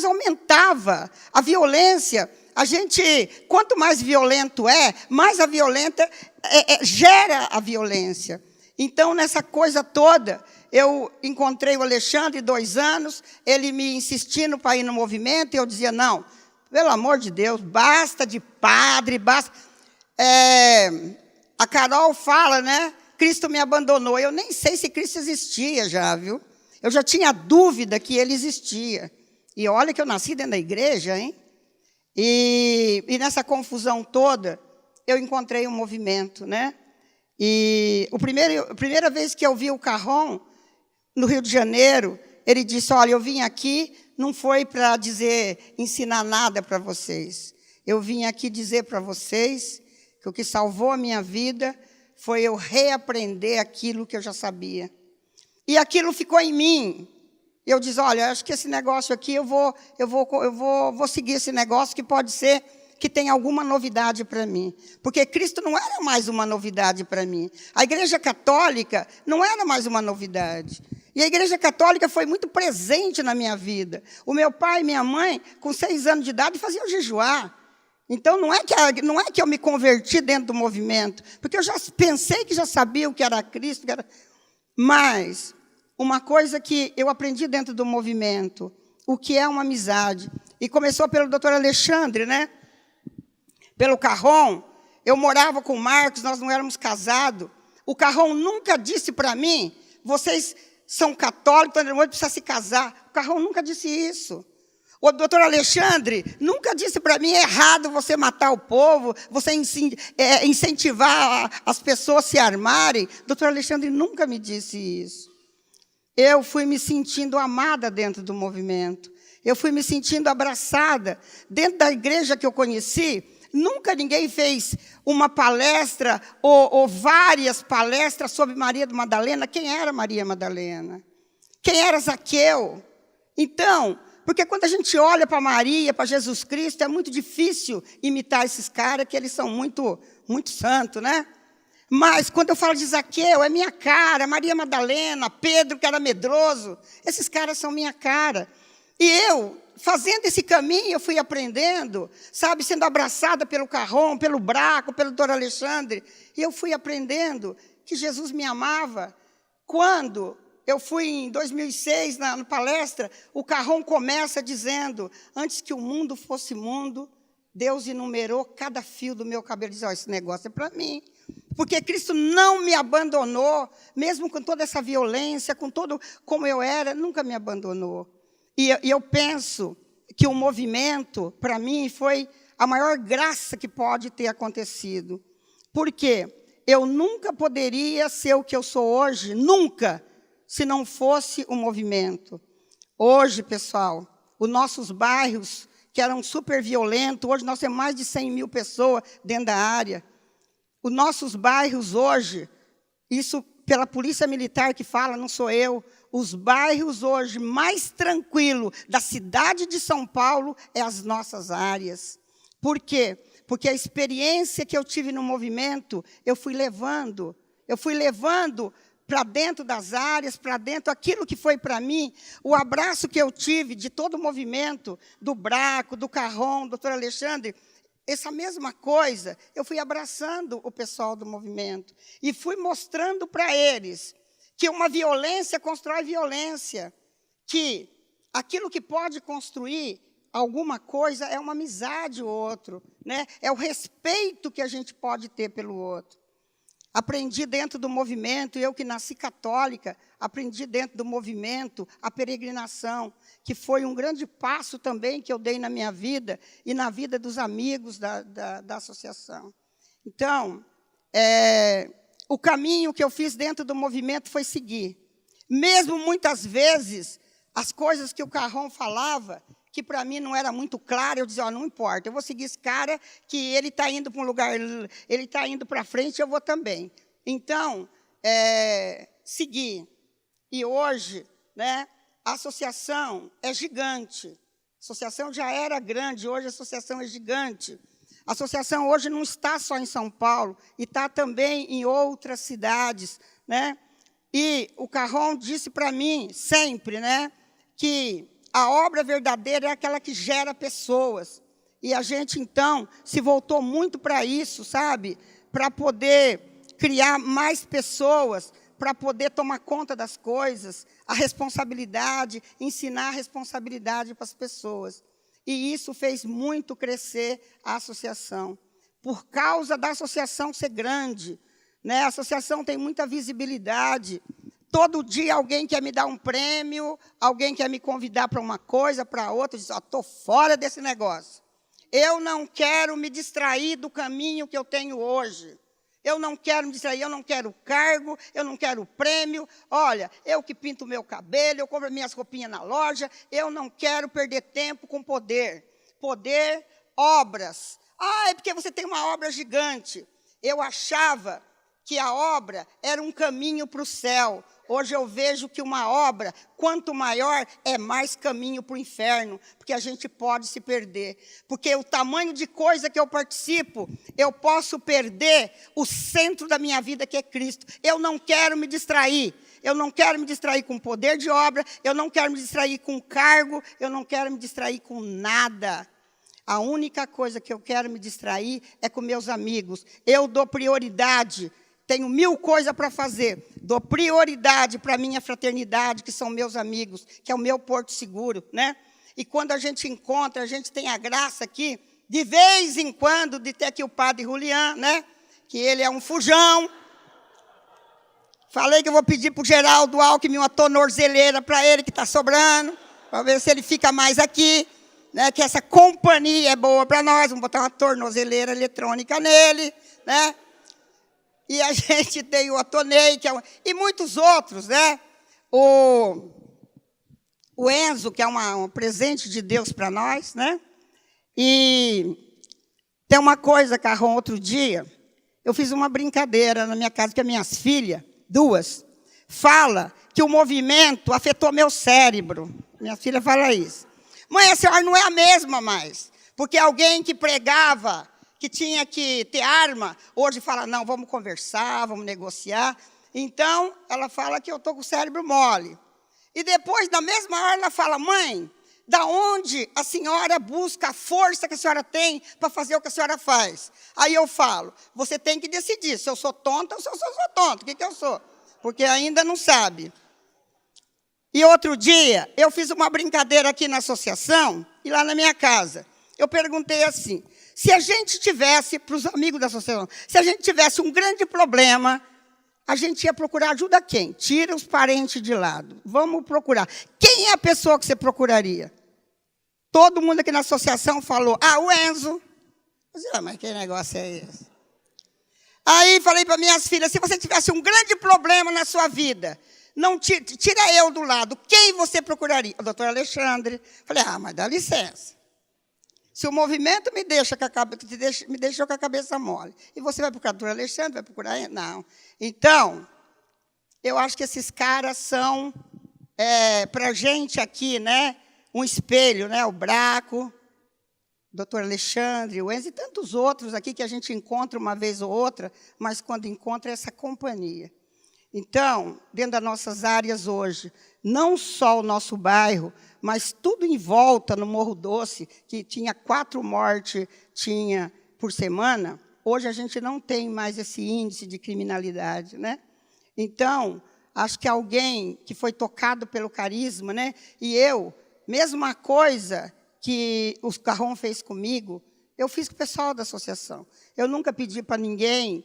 aumentava. A violência, a gente, quanto mais violento mais a violenta gera a violência. Então, nessa coisa toda, eu encontrei o Alexandre, 2 anos, ele me insistindo para ir no movimento, e eu dizia, não, pelo amor de Deus, basta de padre, basta. A Carol fala, né, Cristo me abandonou. Eu nem sei se Cristo existia já, viu? Eu já tinha dúvida que ele existia. E olha que eu nasci dentro da igreja, hein? E nessa confusão toda, eu encontrei um movimento, né? E a primeira vez que eu vi o Carrom, no Rio de Janeiro, ele disse, olha, eu vim aqui, não foi para ensinar nada para vocês. Eu vim aqui dizer para vocês que o que salvou a minha vida foi eu reaprender aquilo que eu já sabia. E aquilo ficou em mim. Eu disse, olha, acho que esse negócio aqui, eu vou seguir esse negócio que pode ser que tenha alguma novidade para mim. Porque Cristo não era mais uma novidade para mim. A Igreja Católica não era mais uma novidade. E a Igreja Católica foi muito presente na minha vida. O meu pai e minha mãe, com 6 anos de idade, faziam jejuar. Então, não é que eu me converti dentro do movimento, porque eu já pensei que já sabia o que era Cristo. Mas, uma coisa que eu aprendi dentro do movimento, o que é uma amizade. E começou pelo doutor Alexandre, né? Pelo Carrom. Eu morava com o Marcos, nós não éramos casados. O Carrom nunca disse para mim, vocês são católicos, então precisa se casar. O Carrom nunca disse isso. O doutor Alexandre nunca disse para mim, é errado você matar o povo, você incentivar as pessoas a se armarem. O doutor Alexandre nunca me disse isso. Eu fui me sentindo amada dentro do movimento. Eu fui me sentindo abraçada. Dentro da igreja que eu conheci, nunca ninguém fez uma palestra ou várias palestras sobre Maria Madalena. Quem era Maria Madalena? Quem era Zaqueu? Então, porque quando a gente olha para Maria, para Jesus Cristo, é muito difícil imitar esses caras, que eles são muito, muito santos, né? Mas quando eu falo de Zaqueu, é minha cara. Maria Madalena, Pedro, que era medroso. Esses caras são minha cara. E eu, fazendo esse caminho, eu fui aprendendo, sabe, sendo abraçada pelo Carrom, pelo Braco, pelo doutor Alexandre. E eu fui aprendendo que Jesus me amava. Quando eu fui em 2006, na palestra, o Carrom começa dizendo, antes que o mundo fosse mundo, Deus enumerou cada fio do meu cabelo. Diz, esse negócio é para mim. Porque Cristo não me abandonou, mesmo com toda essa violência, com todo como eu era, nunca me abandonou. E eu penso que o movimento, para mim, foi a maior graça que pode ter acontecido. Porque eu nunca poderia ser o que eu sou hoje, nunca, se não fosse o movimento. Hoje, pessoal, os nossos bairros, que eram super violentos, hoje nós temos mais de 100 mil pessoas dentro da área. Os nossos bairros hoje, isso pela Polícia Militar que fala, não sou eu, os bairros hoje mais tranquilos da cidade de São Paulo é as nossas áreas. Por quê? Porque a experiência que eu tive no movimento, eu fui levando para dentro das áreas, para dentro, aquilo que foi para mim, o abraço que eu tive de todo o movimento, do Braco, do Carrom, do doutor Alexandre, essa mesma coisa, eu fui abraçando o pessoal do movimento e fui mostrando para eles que uma violência constrói violência, que aquilo que pode construir alguma coisa é uma amizade o outro, né? É o respeito que a gente pode ter pelo outro. Aprendi dentro do movimento, eu que nasci católica, aprendi dentro do movimento a peregrinação, que foi um grande passo também que eu dei na minha vida e na vida dos amigos da associação. Então, o caminho que eu fiz dentro do movimento foi seguir. Mesmo muitas vezes, as coisas que o Carrom falava, que para mim não era muito claro, eu dizia, não importa, eu vou seguir esse cara, que ele está indo para um lugar, ele está indo para frente, eu vou também. Então, segui. E hoje, né, a associação é gigante. A associação já era grande, hoje a associação é gigante. A associação hoje não está só em São Paulo, e está também em outras cidades, né? E o Carrom disse para mim, sempre, né, que a obra verdadeira é aquela que gera pessoas. E a gente, então, se voltou muito para isso, sabe? Para poder criar mais pessoas, para poder tomar conta das coisas, a responsabilidade, ensinar a responsabilidade para as pessoas. E isso fez muito crescer a associação. Por causa da associação ser grande, né? A associação tem muita visibilidade. Todo dia alguém quer me dar um prêmio, alguém quer me convidar para uma coisa, para outra, diz, estou fora desse negócio. Eu não quero me distrair do caminho que eu tenho hoje. Eu não quero me distrair, eu não quero cargo, eu não quero prêmio. Olha, eu que pinto o meu cabelo, eu compro minhas roupinhas na loja, eu não quero perder tempo com poder. Poder, obras. Ah, é porque você tem uma obra gigante. Eu achava que a obra era um caminho para o céu. Hoje eu vejo que uma obra, quanto maior, é mais caminho para o inferno, porque a gente pode se perder. Porque o tamanho de coisa que eu participo, eu posso perder o centro da minha vida, que é Cristo. Eu não quero me distrair. Eu não quero me distrair com poder de obra, eu não quero me distrair com cargo, eu não quero me distrair com nada. A única coisa que eu quero me distrair é com meus amigos. Eu dou prioridade. Tenho 1000 coisas para fazer. Dou prioridade para a minha fraternidade, que são meus amigos, que é o meu porto seguro, né? E quando a gente encontra, a gente tem a graça aqui, de vez em quando, de ter aqui o padre Julián, né? Que ele é um fujão. Falei que eu vou pedir para o Geraldo Alckmin uma tornozeleira para ele, que está sobrando, para ver se ele fica mais aqui, né? Que essa companhia é boa para nós. Vamos botar uma tornozeleira eletrônica nele, né? E a gente tem o Atonei, que é e muitos outros, né? O Enzo, que é um presente de Deus para nós, né? E tem uma coisa, Carrão, outro dia, eu fiz uma brincadeira na minha casa, que as minhas filhas, 2, fala que o movimento afetou meu cérebro. Minha filha fala isso. Mãe, a senhora não é a mesma mais, porque alguém que pregava que tinha que ter arma, hoje fala, não, vamos conversar, vamos negociar. Então, ela fala que eu estou com o cérebro mole. E depois, na mesma hora, ela fala, mãe, da onde a senhora busca a força que a senhora tem para fazer o que a senhora faz? Aí eu falo, você tem que decidir, se eu sou tonta ou se eu sou tonta. O que eu sou? Porque ainda não sabe. E outro dia, eu fiz uma brincadeira aqui na associação, e lá na minha casa. Eu perguntei assim, se a gente tivesse, para os amigos da associação, se a gente tivesse um grande problema, a gente ia procurar ajuda a quem? Tira os parentes de lado. Vamos procurar. Quem é a pessoa que você procuraria? Todo mundo aqui na associação falou, o Enzo. Eu disse, mas que negócio é esse? Aí falei para minhas filhas, se você tivesse um grande problema na sua vida, não tira eu do lado, quem você procuraria? O doutor Alexandre. Falei, mas dá licença. Se o movimento me deixou com a cabeça mole, e você vai procurar o doutor Alexandre, vai procurar ele? Não. Então, eu acho que esses caras são, para a gente aqui, né, um espelho, né, o Braco, o doutor Alexandre, o Enzo e tantos outros aqui que a gente encontra uma vez ou outra, mas quando encontra é essa companhia. Então, dentro das nossas áreas hoje, não só o nosso bairro, mas tudo em volta no Morro Doce, que tinha 4 mortes por semana, hoje a gente não tem mais esse índice de criminalidade, né? Então, acho que alguém que foi tocado pelo carisma, né? E eu, mesma coisa que o Carrão fez comigo, eu fiz com o pessoal da associação. Eu nunca pedi para ninguém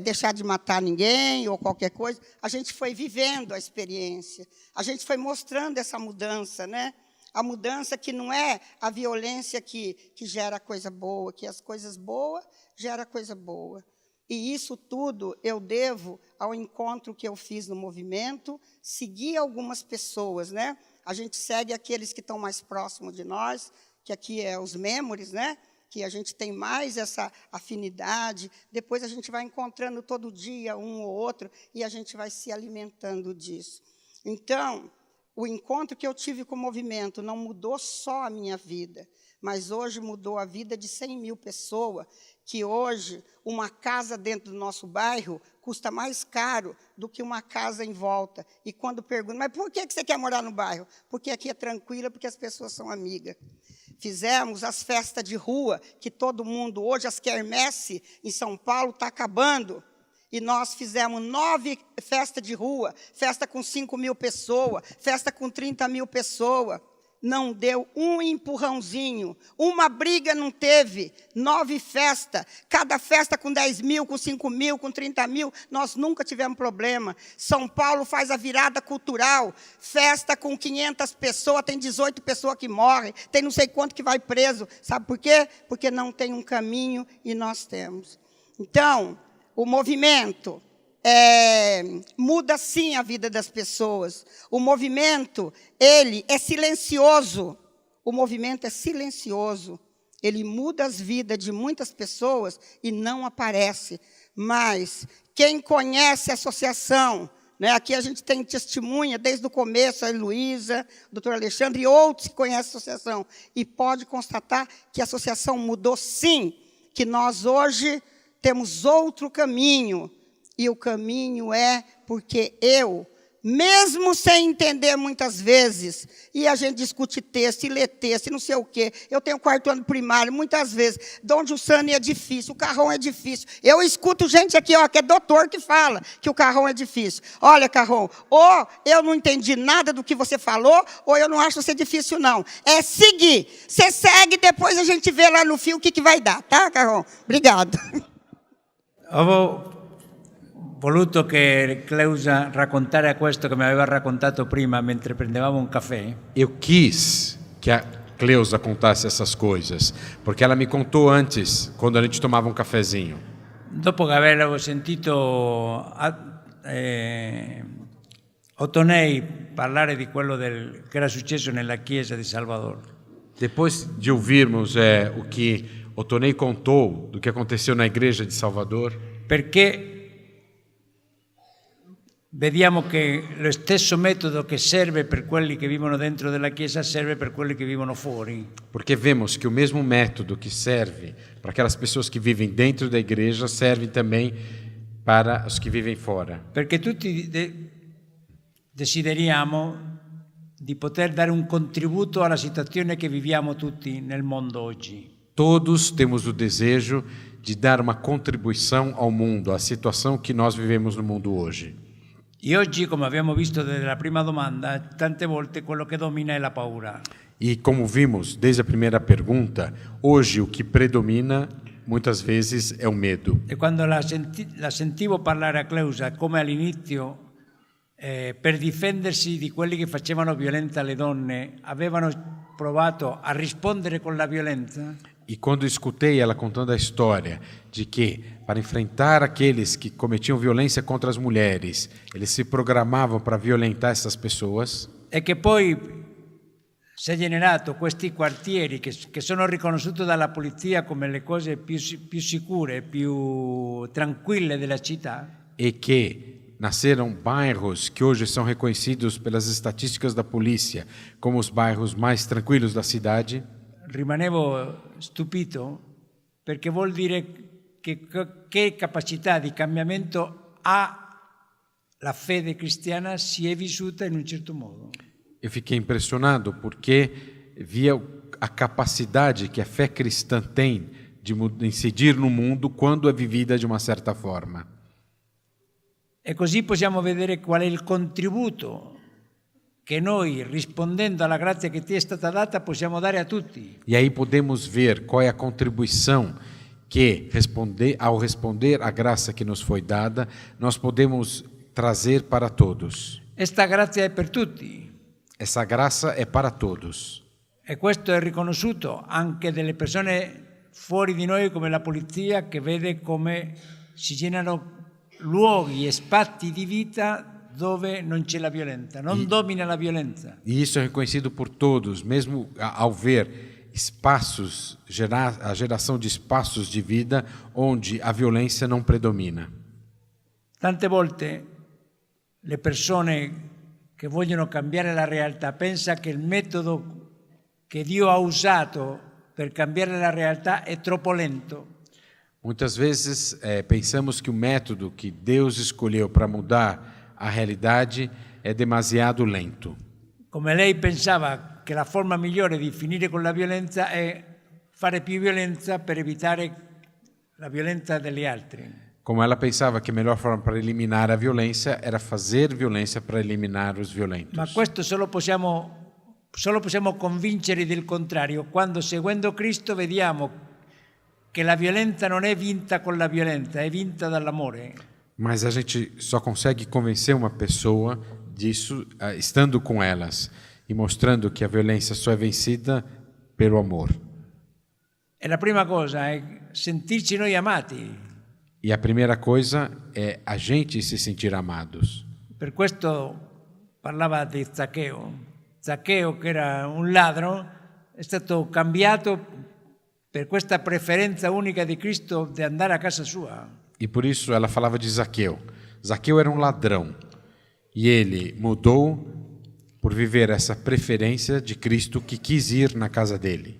deixar de matar ninguém ou qualquer coisa. A gente foi vivendo a experiência, a gente foi mostrando essa mudança, né? A mudança que não é a violência que gera coisa boa, que as coisas boas geram coisa boa. E isso tudo eu devo ao encontro que eu fiz no movimento, seguir algumas pessoas, né? A gente segue aqueles que estão mais próximos de nós, que aqui é os membros, né? Que a gente tem mais essa afinidade, depois a gente vai encontrando todo dia um ou outro, e a gente vai se alimentando disso. Então, o encontro que eu tive com o movimento não mudou só a minha vida, mas hoje mudou a vida de 100.000 pessoas, que hoje uma casa dentro do nosso bairro custa mais caro do que uma casa em volta. E quando perguntam, mas por que você quer morar no bairro? Porque aqui é tranquilo, porque as pessoas são amigas. Fizemos as festas de rua, que todo mundo, hoje as quermesse em São Paulo está acabando, e nós fizemos 9 festas de rua, festa com 5.000 pessoas, festa com 30.000 pessoas. não deu um empurrãozinho, uma briga não teve, 9 festas, cada festa com 10 mil, com 5 mil, com 30 mil, nós nunca tivemos problema. São Paulo faz a virada cultural, festa com 500 pessoas, tem 18 pessoas que morrem, tem não sei quanto que vai preso. Sabe por quê? Porque não tem um caminho e nós temos. Então, o movimento muda sim a vida das pessoas. O movimento, ele é silencioso. O movimento é silencioso. Ele muda as vidas de muitas pessoas e não aparece. Mas quem conhece a associação, né, aqui a gente tem testemunha desde o começo, a Heloísa, o doutor Alexandre e outros que conhecem a associação, e pode constatar que a associação mudou sim, que nós hoje temos outro caminho. E o caminho é porque eu, mesmo sem entender muitas vezes, e a gente discute texto, e lê texto, e não sei o quê. Eu tenho 4º ano primário, muitas vezes. Dom Jussane é difícil, o Carrão é difícil. Eu escuto gente aqui, ó, que é doutor que fala que o Carrão é difícil. Olha, Carrão, ou eu não entendi nada do que você falou, ou eu não acho você difícil, não. É seguir. Você segue, depois a gente vê lá no fio o que vai dar, tá, Carrão? Obrigado. Voluto che Cleusa raccontare questo che mi aveva raccontato prima mentre prendevamo un caffè. Eu quis que a Cleusa contasse essas coisas, porque ela me contou antes, quando a gente tomava um cafezinho. Dopo che avevo sentito Otonei parlare di quello che era successo nella chiesa di Salvador. Depois de ouvirmos o que Otonei contou do que aconteceu na igreja de Salvador, perché vediamo che lo stesso metodo che serve per quelli che vivono dentro della Chiesa serve per quelli che vivono fuori. Porque vemos que o mesmo método que serve para aquelas pessoas que vivem dentro da igreja serve também para os que vivem fora. Perché tutti desideriamo di poter dare un contributo alla situazione che viviamo tutti nel mondo oggi. Todos temos o desejo de dar uma contribuição ao mundo, à situação que nós vivemos no mundo hoje. E oggi, come abbiamo visto dalla prima domanda, tante volte quello che domina è la paura. E como vimos desde a primeira pergunta, hoje o que predomina muitas vezes é o medo. E quando la sentivo parlare a Cleusa, come all'inizio, per difendersi di quelli che facevano violenza alle donne, avevano provato a rispondere con la violenza. E quando escutei ela contando a história de que, para enfrentar aqueles que cometiam violência contra as mulheres, eles se programavam para violentar essas pessoas. E che poi si è generato questi quartieri che sono riconosciuti dalla polizia come le cose più sicure, più tranquille della città. E que nasceram bairros que hoje são reconhecidos pelas estatísticas da polícia como os bairros mais tranquilos da cidade. Rimanevo stupito perché vuol dire che capacità di cambiamento ha la fede cristiana se è vissuta in un certo modo. Eu fiquei impressionado porque via a capacidade que a fé cristã tem de incidir no mundo quando é vivida de uma certa forma. E così possiamo vedere qual è il contributo che noi, rispondendo alla grazia che ti è stata data, possiamo dare a tutti. E aí podemos ver qual é a contribuição que, ao responder à graça que nos foi dada, nós podemos trazer para todos. Esta grazia è per tutti. Essa graça é para todos. E questo è riconosciuto anche dalle persone fuori di noi, come la polizia, che vede come si generano luoghi e spazi di vita dove non c'è la violenza, non domina la violenza. E isso é reconhecido por todos, mesmo ao ver espaços, a geração de espaços de vida onde a violência não predomina. Tante volte le persone che vogliono cambiare la realtà pensano che il metodo che Dio ha usato per cambiare la realtà è troppo lento. Muitas vezes pensamos que o método que Deus escolheu para mudar a realidade é demasiado lento. Come lei pensava che la forma migliore di finire con la violenza è fare più violenza per evitare la violenza degli altri. Como ela pensava que a melhor forma para eliminar a violência era fazer violência para eliminar os violentos. Ma questo solo possiamo solo possiamo convincere del contrario quando, seguendo Cristo, vediamo che la violenza non è vinta con la violenza, è vinta dall'amore. Mas a gente só consegue convencer uma pessoa disso estando com elas e mostrando que a violência só é vencida pelo amor. E la prima cosa è sentirci noi amati. E a primeira coisa é a gente se sentir amados. Per questo parlava di Zaccheo. Zaccheo, che era un ladro, è stato cambiato per questa preferenza unica di Cristo di andare a casa sua. E por isso ela falava de Zaqueu. Zaqueu era um ladrão e ele mudou por viver essa preferência de Cristo que quis ir na casa dele.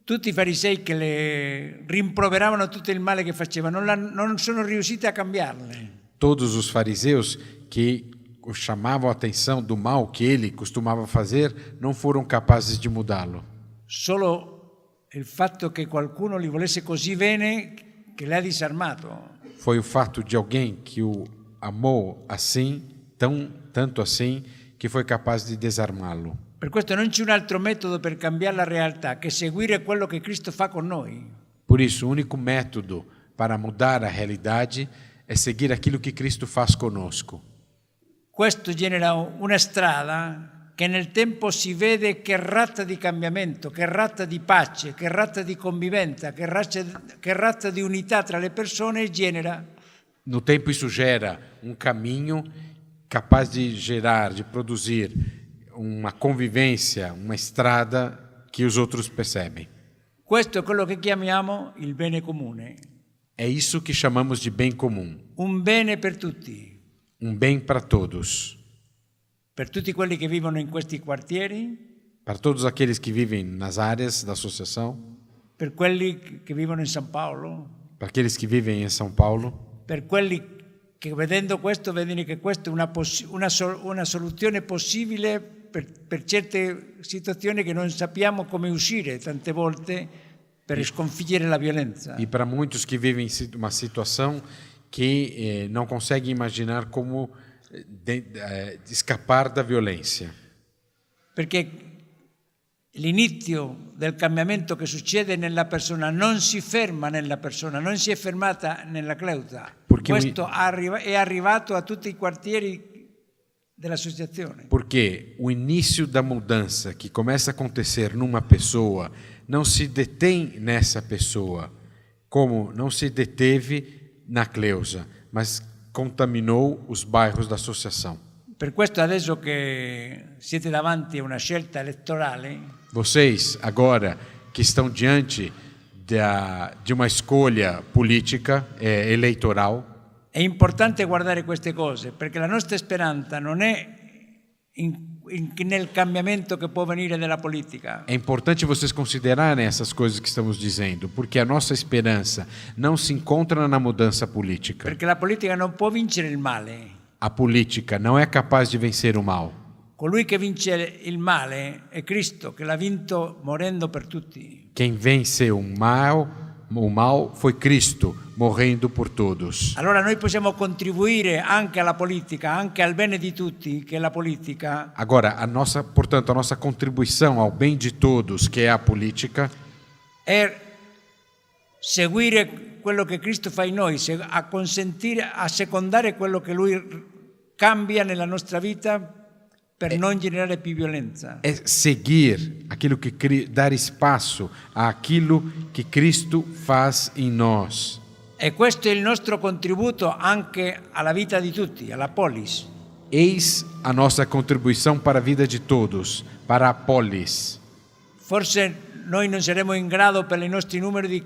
Tutti i farisei che le rimproveravano tutto il male che faceva non sono riusciti a cambiarle. Todos os fariseus que chamavam a atenção do mal que ele costumava fazer não foram capazes de mudá-lo. Solo il fatto che qualcuno li volesse così bene che le ha disarmato. Foi o fato de alguém que o amou assim, tanto assim, que foi capaz de desarmá-lo. Per questo non c'è un altro metodo per cambiare la realtà che seguire quello che Cristo fa con noi. Por isso, o único método para mudar a realidade é seguir aquilo que Cristo faz conosco. Questo genera una strada che nel tempo si vede che razza di cambiamento, che razza di pace, che razza di convivenza, che razza di unità tra le persone genera. No tempo isso gera um caminho capaz de gerar, de produzir uma convivência, uma estrada que os outros percebem. Questo è quello che chiamiamo il bene comune. É isso que chamamos de bem comum. Un bene per tutti. Um bem para todos. Per tutti quelli che vivono in questi quartieri. Para todos aqueles que vivem nas áreas da associação. Per quelli che vivono in São Paulo. Para aqueles que vivem em São Paulo. Per quelli che vedendo questo vedono che questa è una soluzione possibile per certe situazioni che non sappiamo come uscire tante volte per sconfiggere la violenza. E para muitos que vivem uma situação que não conseguem imaginar como escapar da violência. Perché l'inizio del cambiamento che succede nella persona non si ferma nella persona, non si è fermata nella Cleusa. Questo è arrivato a tutti i quartieri dell'associazione. Porque o início da mudança que começa a acontecer numa pessoa não se detém nessa pessoa, como não se deteve na Cleusa, mas contaminou os bairros da associação. Per questo adesso che siete davanti a una scelta elettorale, vocês agora que estão diante de uma escolha política eleitoral, è importante guardare queste cose, perché la nostra speranza non è nel cambiamento che può venire dalla politica. É importante vocês considerarem essas coisas que estamos dizendo, porque a nossa esperança não se encontra na mudança política. Perché la politica non può vincere il male. A política não é capaz de vencer o mal. Colui che vince il male è Cristo, che l'ha vinto morendo per tutti. Quem vence o mal foi Cristo, morrendo por todos. Allora noi possiamo contribuire anche alla politica, anche al bene di tutti, che è la politica. Agora, portanto, a nossa contribuição ao bem de todos, que é a política, è seguire quello che Cristo fa in noi, a consentire, a secondare quello che Lui cambia nella nostra vita per non generare più violenza. É seguir aquilo que dar espaço àquilo que Cristo faz em nós. E questo è il nostro contributo anche alla vita di tutti, alla polis. Eis a nossa contribuição para a vida de todos, para a polis. Forse noi non saremo in grado per i nostri numeri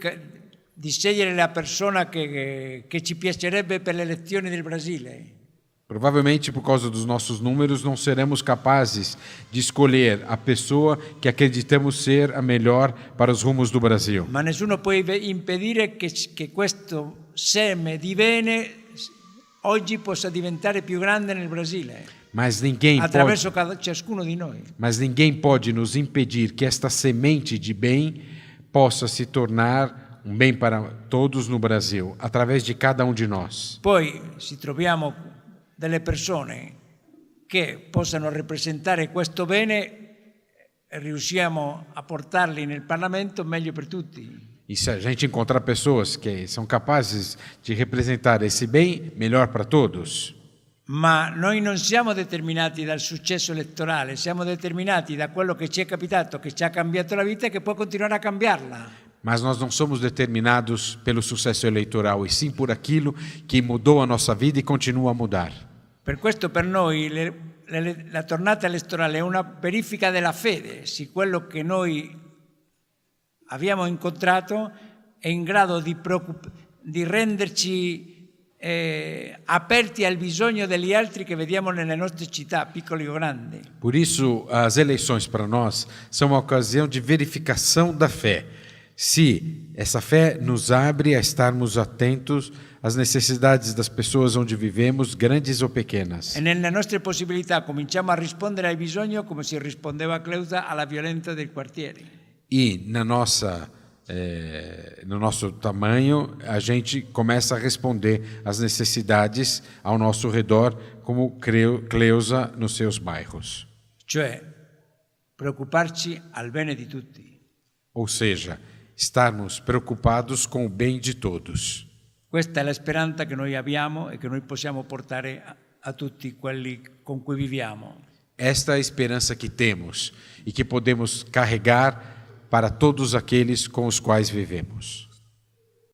di scegliere la persona che ci piacerebbe per le elezioni del Brasile. Provavelmente, por causa dos nossos números, não seremos capazes de escolher a pessoa que acreditamos ser a melhor para os rumos do Brasil. Ma nessuno può impedire che questo seme di bene oggi possa diventare più grande nel Brasile. Mas ninguém attraverso ciascuno di noi. Mas ninguém pode nos impedir que esta semente de bem possa se tornar um bem para todos no Brasil, através de cada um de nós. Poi ci troviamo delle persone che possano rappresentare questo bene riusciamo a portarli nel Parlamento, meglio per tutti. E se a gente encontrar pessoas que são capazes de representar esse bem, melhor para todos. Ma noi non siamo determinati dal successo elettorale, siamo determinati da quello che ci è capitato, che ci ha cambiato la vita e che può continuare a cambiarla. Mas nós não somos determinados pelo sucesso eleitoral, e sim por aquilo que mudou a nossa vida e continua a mudar. Per questo per noi la tornata elettorale è una verifica della fede, se quello che noi abbiamo incontrato è in grado di renderci aperti al bisogno degli altri che vediamo nelle nostre città, piccoli o grandi. Por isso, as eleições para nós são uma ocasião de verificação da fé. Se essa fé nos abre a estarmos atentos às necessidades das pessoas onde vivemos, grandes ou pequenas. E nelle nostre possibilità cominciamo a rispondere ai bisogni come si rispondeva a Cleusa alla violenza del quartiere. E no nosso tamanho, a gente começa a responder às necessidades ao nosso redor, como Cleusa nos seus bairros. Cioè, preoccuparci al bene di tutti. Ou seja, estarmos preocupados com o bem de todos. Questa è la speranza che noi abbiamo e che noi possiamo portare a tutti quelli con cui viviamo. Esta é a esperança que temos e que podemos carregar para todos aqueles com os quais vivemos.